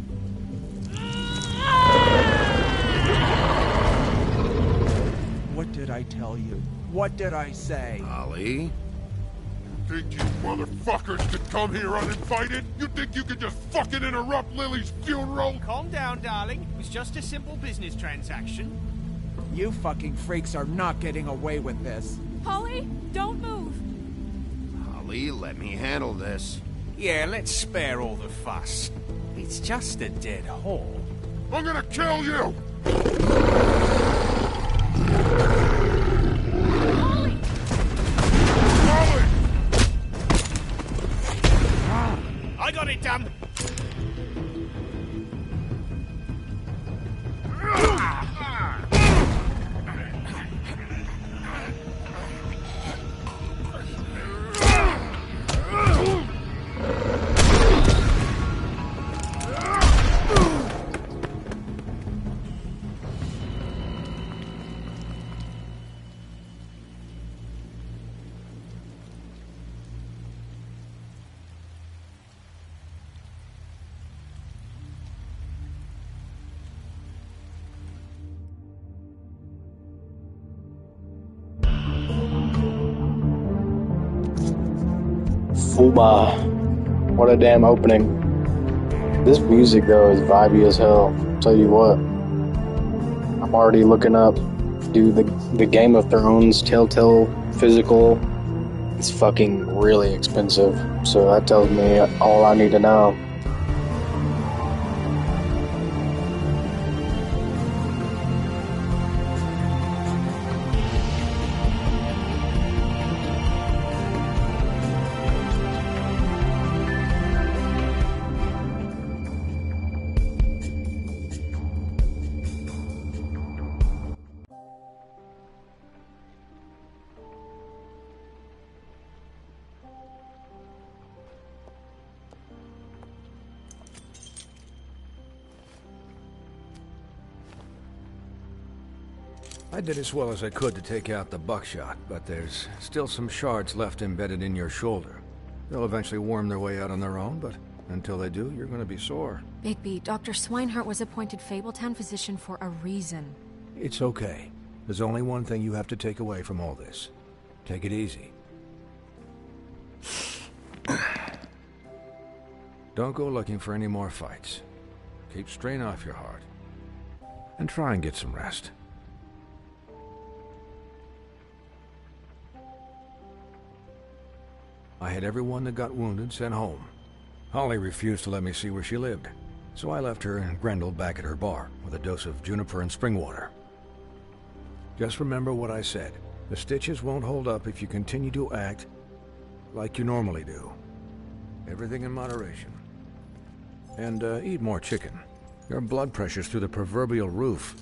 What did I tell you? What did I say? Ollie? You think you motherfuckers could come here uninvited? You think you could just fucking interrupt Lily's funeral? Calm down, darling. It was just a simple business transaction. You fucking freaks are not getting away with this. Holly, don't move. Ollie, let me handle this. Yeah, let's spare all the fuss. It's just a dead hole. I'm gonna kill you! I got it done. Fuba. What a damn opening. This music, though, is vibey as hell. Tell you what. I'm already looking up, dude, the Game of Thrones Telltale physical. It's fucking really expensive. So that tells me all I need to know. I did as well as I could to take out the buckshot, but there's still some shards left embedded in your shoulder. They'll eventually worm their way out on their own, but until they do, you're gonna be sore. Bigby, Dr. Swinehart was appointed Fabletown physician for a reason. It's okay. There's only one thing you have to take away from all this. Take it easy. Don't go looking for any more fights. Keep strain off your heart. And try and get some rest. I had everyone that got wounded sent home. Holly refused to let me see where she lived, so I left her and Grendel back at her bar with a dose of juniper and spring water. Just remember what I said. The stitches won't hold up if you continue to act like you normally do. Everything in moderation. And eat more chicken. Your blood pressure's through the proverbial roof.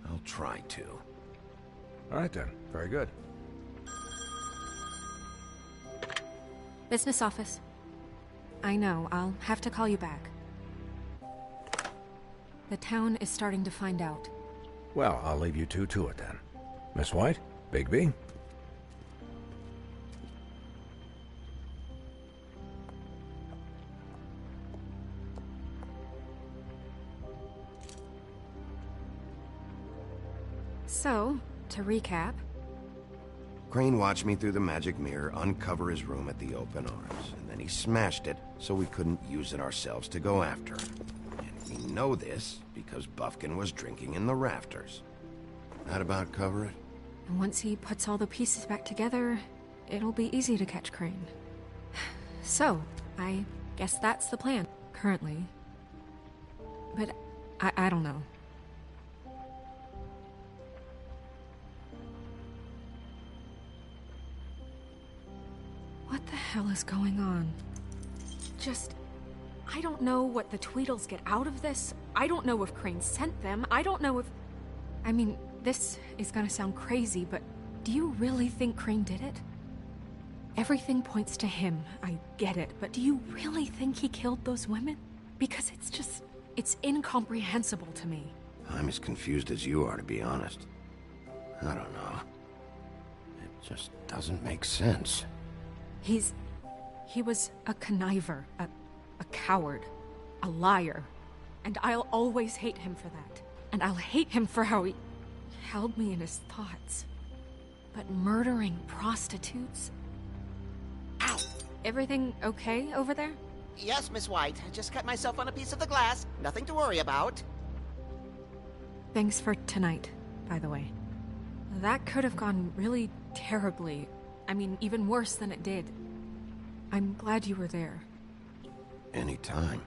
I'll try to. All right then. Very good. Business office. I know, I'll have to call you back. The town is starting to find out. Well, I'll leave you two to it then. Miss White? Bigby? So, to recap... Crane watched me through the magic mirror uncover his room at the open arms, and then he smashed it so we couldn't use it ourselves to go after him. And we know this because Bufkin was drinking in the rafters. That about cover it? And once he puts all the pieces back together, it'll be easy to catch Crane. So, I guess that's the plan, currently. But I don't know. What the hell is going on? I don't know what the Tweedles get out of this. I don't know if Crane sent them. I don't know if... I mean, this is gonna sound crazy, but do you really think Crane did it? Everything points to him, I get it, but do you really think he killed those women? Because it's incomprehensible to me. I'm as confused as you are, to be honest. I don't know. It just doesn't make sense. He was a conniver, a coward, a liar. And I'll always hate him for that. And I'll hate him for how he held me in his thoughts. But murdering prostitutes? Ow! Everything okay over there? Yes, Miss White. I just cut myself on a piece of the glass. Nothing to worry about. Thanks for tonight, by the way. That could have gone really terribly. I mean, even worse than it did. I'm glad you were there. Anytime.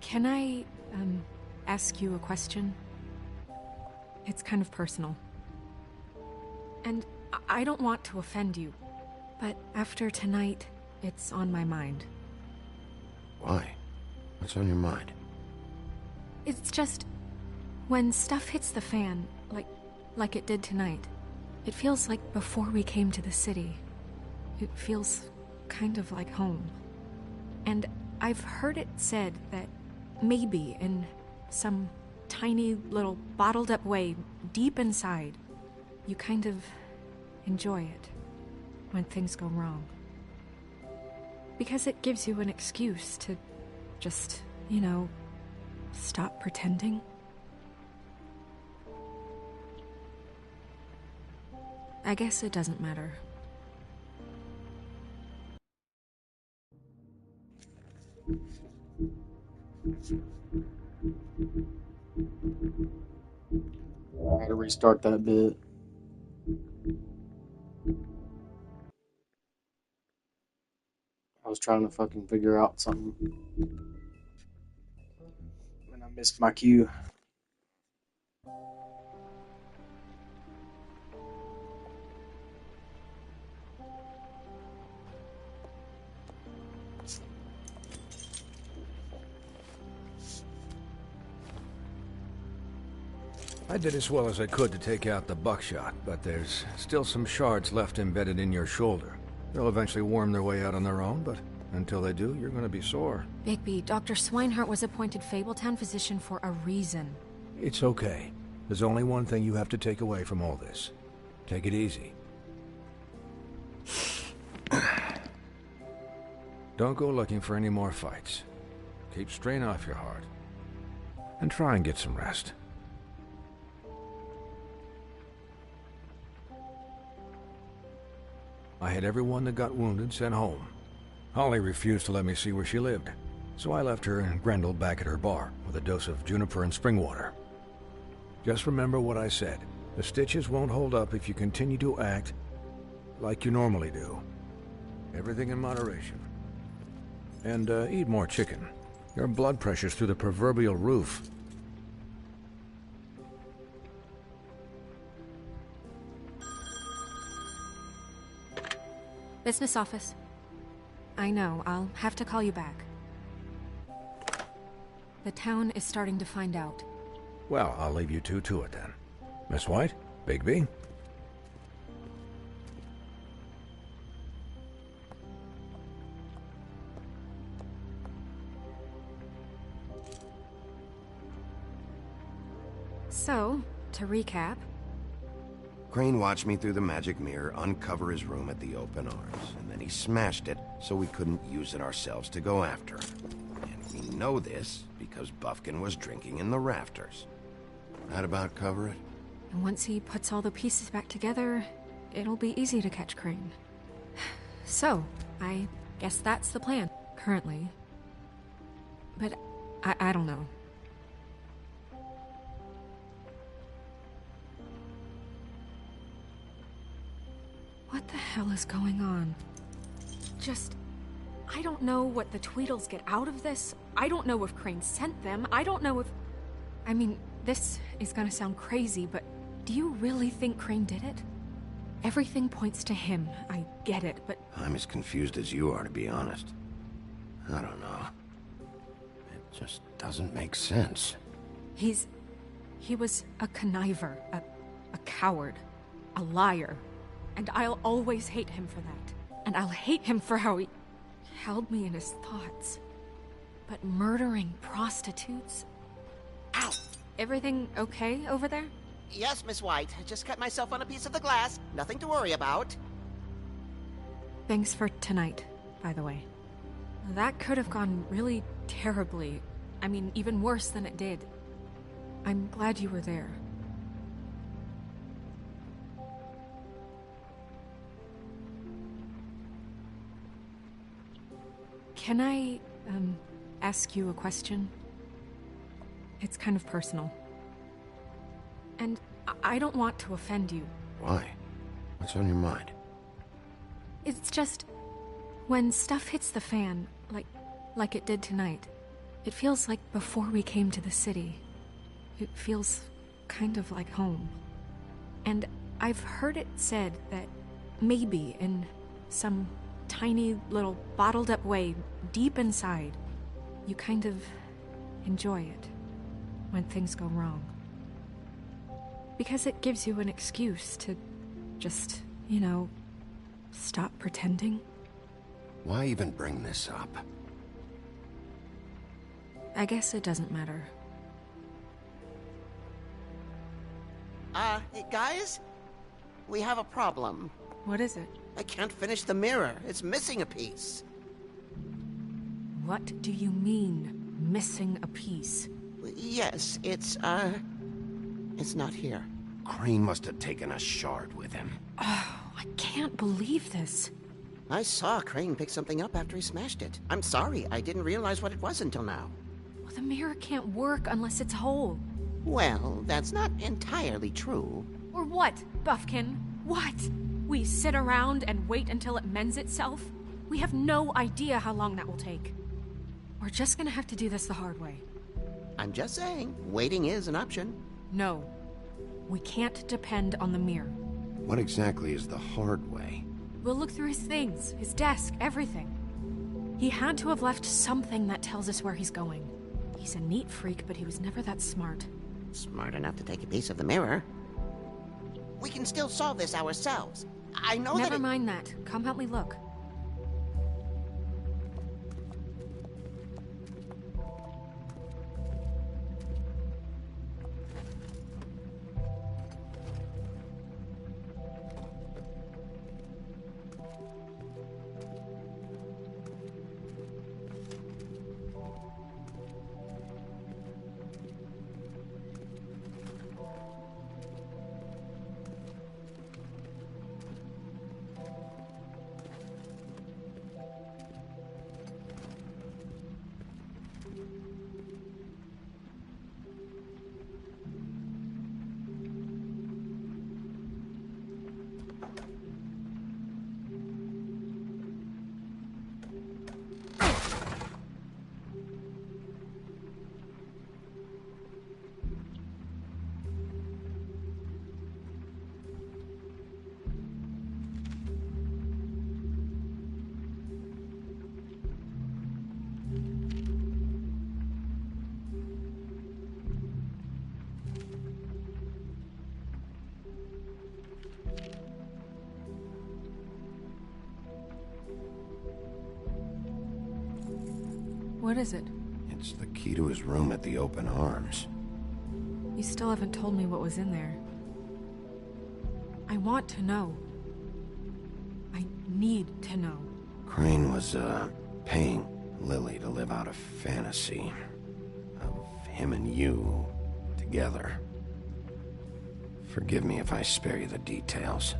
Can I, ask you a question? It's kind of personal. And I don't want to offend you, but after tonight, it's on my mind. Why? What's on your mind? It's just... when stuff hits the fan, like it did tonight, it feels like before we came to the city. It feels kind of like home. And I've heard it said that maybe in some tiny little bottled up way deep inside, you kind of enjoy it when things go wrong. Because it gives you an excuse to just, you know, stop pretending. I guess it doesn't matter. I had to restart that bit. I was trying to fucking figure out something. And I missed my cue. I did as well as I could to take out the buckshot, but there's still some shards left embedded in your shoulder. They'll eventually worm their way out on their own, but until they do, you're gonna be sore. Bigby, Dr. Swinehart was appointed Fabletown physician for a reason. It's okay. There's only one thing you have to take away from all this. Take it easy. Don't go looking for any more fights. Keep strain off your heart. And try and get some rest. I had everyone that got wounded sent home. Holly refused to let me see where she lived, so I left her and Grendel back at her bar with a dose of juniper and spring water. Just remember what I said. The stitches won't hold up if you continue to act like you normally do. Everything in moderation. And eat more chicken. Your blood pressure's through the proverbial roof. Business office. I know, I'll have to call you back. The town is starting to find out. Well, I'll leave you two to it then. Miss White? Bigby? So, to recap... Crane watched me through the magic mirror uncover his room at the open arms, and then he smashed it so we couldn't use it ourselves to go after him. And We know this because Bufkin was drinking in the rafters. That about cover it? And once he puts all the pieces back together, it'll be easy to catch Crane. So, I guess that's the plan, currently. But I don't know. What the hell is going on? I don't know what the Tweedles get out of this. I don't know if Crane sent them. I don't know if... I mean, this is gonna sound crazy, but do you really think Crane did it? Everything points to him. I get it, but... I'm as confused as you are, to be honest. I don't know. It just doesn't make sense. He was a conniver, a coward, a liar. And I'll always hate him for that. And I'll hate him for how he held me in his thoughts. But murdering prostitutes? Ow! Everything okay over there? Yes, Miss White. I just cut myself on a piece of the glass. Nothing to worry about. Thanks for tonight, by the way. That could have gone really terribly. I mean, even worse than it did. I'm glad you were there. Can I, ask you a question? It's kind of personal. And I don't want to offend you. Why? What's on your mind? It's just... when stuff hits the fan, like it did tonight, it feels like before we came to the city. It feels kind of like home. And I've heard it said that maybe in some tiny little bottled up way deep inside, you kind of enjoy it when things go wrong. Because it gives you an excuse to just, you know, stop pretending. Why even bring this up? I guess it doesn't matter. Guys? We have a problem. What is it? I can't finish the mirror. It's missing a piece. What do you mean, missing a piece? Yes, it's not here. Crane must have taken a shard with him. Oh, I can't believe this. I saw Crane pick something up after he smashed it. I'm sorry, I didn't realize what it was until now. Well, the mirror can't work unless it's whole. Well, that's not entirely true. Or what, Bufkin? What? We sit around and wait until it mends itself? We have no idea how long that will take. We're just gonna have to do this the hard way. I'm just saying, waiting is an option. No. We can't depend on the mirror. What exactly is the hard way? We'll look through his things, his desk, everything. He had to have left something that tells us where he's going. He's a neat freak, but he was never that smart. Smart enough to take a piece of the mirror. We can still solve this ourselves. I know that Never mind that. Come help me look. What is it? It's the key to his room at the Open Arms. You still haven't told me what was in there. I want to know. I need to know. Crane was, paying Lily to live out a fantasy of him and you together. Forgive me if I spare you the details.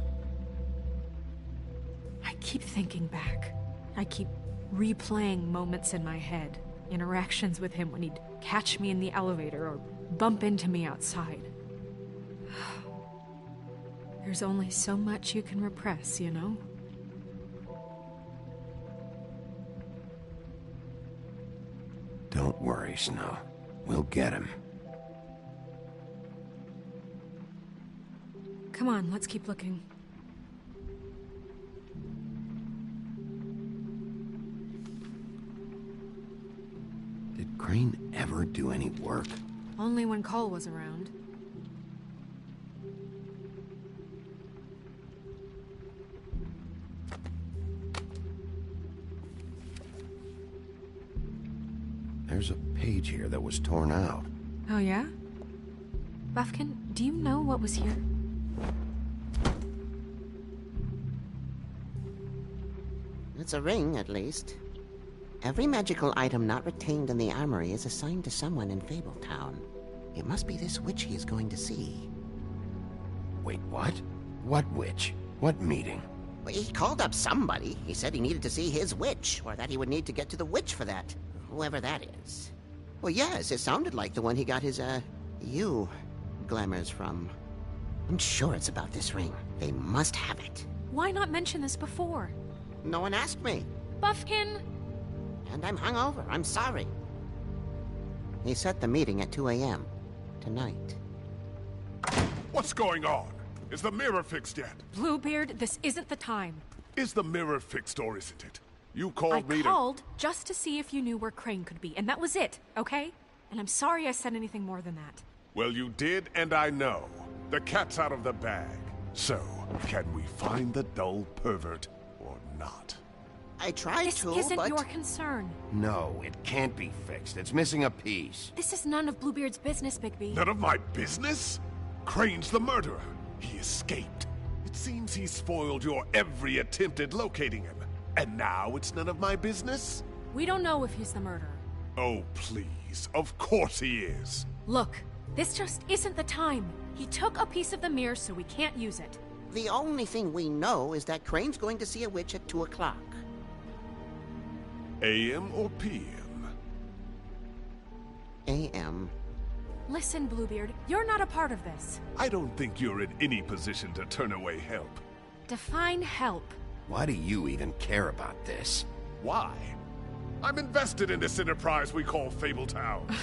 I keep thinking back. I keep replaying moments in my head. Interactions with him when he'd catch me in the elevator or bump into me outside. There's only so much you can repress, you know? Don't worry, Snow. We'll get him. Come on, let's keep looking. Did Crane ever do any work? Only when Cole was around. There's a page here that was torn out. Oh yeah? Buffkin, do you know what was here? It's a ring, at least. Every magical item not retained in the armory is assigned to someone in Fabletown. It must be this witch he is going to see. Wait, what? What witch? What meeting? Well, he called up somebody. He said he needed to see his witch, or that he would need to get to the witch for that. Whoever that is. Well, yes, it sounded like the one he got his, glamours from. I'm sure it's about this ring. They must have it. Why not mention this before? No one asked me. Buffkin! And I'm hungover. I'm sorry. He set the meeting at 2 a.m. tonight. What's going on? Is the mirror fixed yet? Bluebeard, this isn't the time. Is the mirror fixed or isn't it? You called me I called just to see if you knew where Crane could be, and that was it, okay? And I'm sorry I said anything more than that. Well, you did, and I know. The cat's out of the bag. So, can we find the dull pervert or not? I tried to, This isn't but... your concern. No, it can't be fixed. It's missing a piece. This is none of Bluebeard's business, Bigby. None of my business? Crane's the murderer. He escaped. It seems he spoiled your every attempt at locating him. And now it's none of my business? We don't know if he's the murderer. Oh, please. Of course he is. Look, this just isn't the time. He took a piece of the mirror, so we can't use it. The only thing we know is that Crane's going to see a witch at 2 o'clock. AM or PM? AM. Listen, Bluebeard, you're not a part of this. I don't think you're in any position to turn away help. Define help. Why do you even care about this? Why? I'm invested in this enterprise we call Fabletown.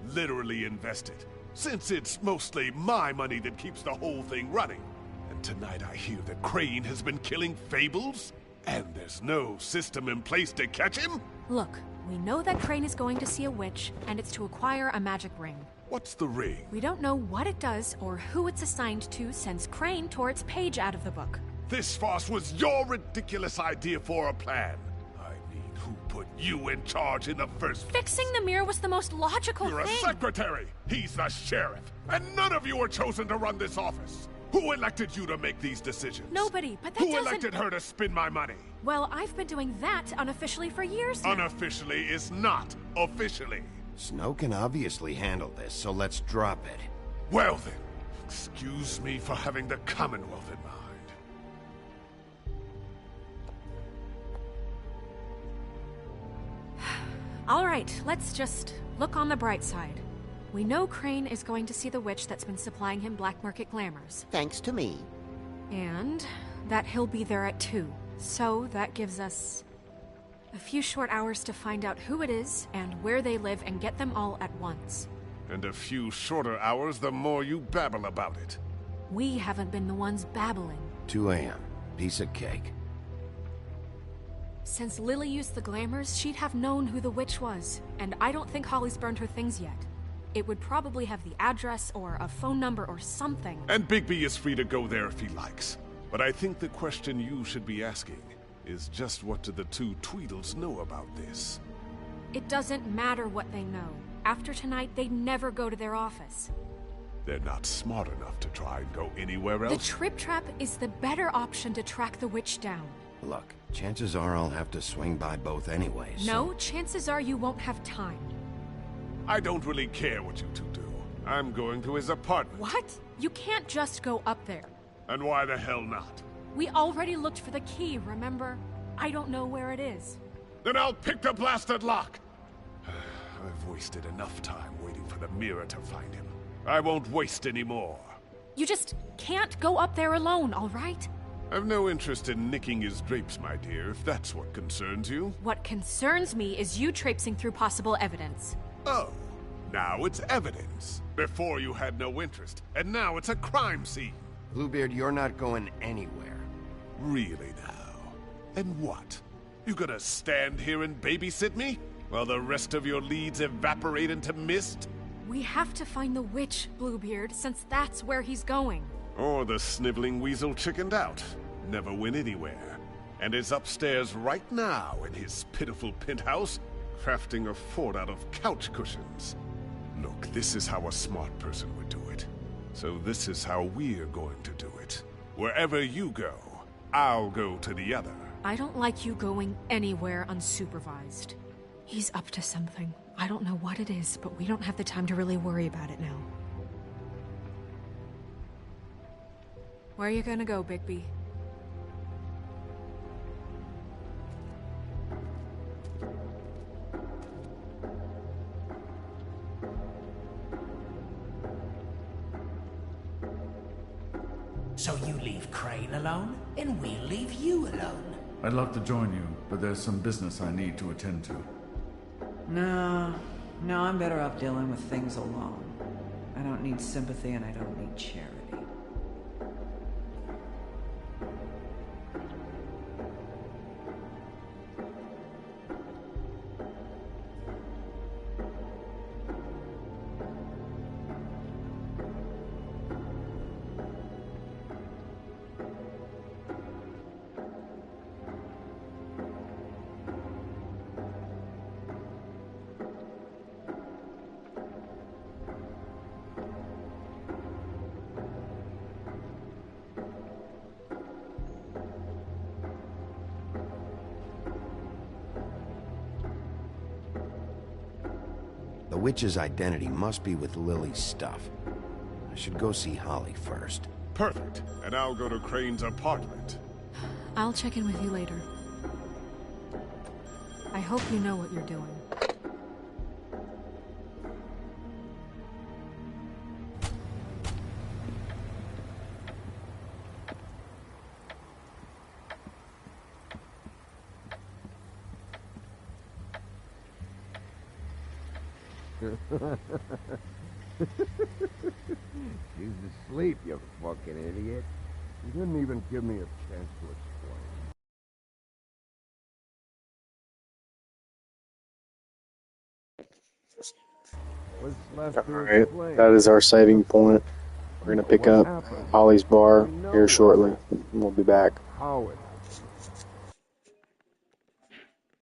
Literally invested. Since it's mostly my money that keeps the whole thing running. And tonight I hear that Crane has been killing Fables? And there's no system in place to catch him? Look, we know that Crane is going to see a witch, and it's to acquire a magic ring. What's the ring? We don't know what it does or who it's assigned to since Crane tore its page out of the book. This farce was your ridiculous idea for a plan. I mean, who put you in charge in the first place? Fixing the mirror was the most logical You're thing. a secretary. He's the sheriff. And none of you were chosen to run this office. Who elected you to make these decisions? Nobody, but that Who doesn't... elected her to spend my money? Well, I've been doing that unofficially for years now. Unofficially is not officially. Snow can obviously handle this, so let's drop it. Well then, excuse me for having the Commonwealth in mind. All right, let's just look on the bright side. We know Crane is going to see the witch that's been supplying him black market glamours. Thanks to me. And that he'll be there at 2. So that gives us a few short hours to find out who it is and where they live and get them all at once. And a few shorter hours the more you babble about it. We haven't been the ones babbling. 2 a.m. Piece of cake. Since Lily used the glamours, she'd have known who the witch was. And I don't think Holly's burned her things yet. It would probably have the address or a phone number or something. And Bigby is free to go there if he likes. But I think the question you should be asking is just what do the two Tweedles know about this? It doesn't matter what they know. After tonight, they'd never go to their office. They're not smart enough to try and go anywhere else. The Trip Trap is the better option to track the witch down. Look, chances are I'll have to swing by both anyways. No, chances are you won't have time. I don't really care what you two do. I'm going to his apartment. What? You can't just go up there. And why the hell not? We already looked for the key, remember? I don't know where it is. Then I'll pick the blasted lock! I've wasted enough time waiting for the mirror to find him. I won't waste any more. You just can't go up there alone, all right? I've no interest in nicking his drapes, my dear, if that's what concerns you. What concerns me is you traipsing through possible evidence. Oh, now it's evidence. Before you had no interest, and now it's a crime scene. Bluebeard, you're not going anywhere. Really now? And what? You gonna stand here and babysit me? While the rest of your leads evaporate into mist? We have to find the witch, Bluebeard, since that's where he's going. Or the sniveling weasel chickened out. Never went anywhere. And is upstairs right now in his pitiful penthouse, crafting a fort out of couch cushions. Look, this is how a smart person would do it. So this is how we're going to do it. Wherever you go, I'll go to the other. I don't like you going anywhere unsupervised. He's up to something. I don't know what it is, but we don't have the time to really worry about it now. Where are you gonna go, Bigby? So you leave Crane alone, and we'll leave you alone. I'd love to join you, but there's some business I need to attend to. No, I'm better off dealing with things alone. I don't need sympathy and I don't need charity. The witch's identity must be with Lily's stuff. I should go see Holly first. Perfect. And I'll go to Crane's apartment. I'll check in with you later. I hope you know what you're doing. She's asleep, you fucking idiot. You didn't even give me a chance to explain. What's left to Alright, explain? that is our saving point. We're gonna pick up Holly's bar here shortly. We'll be back. How it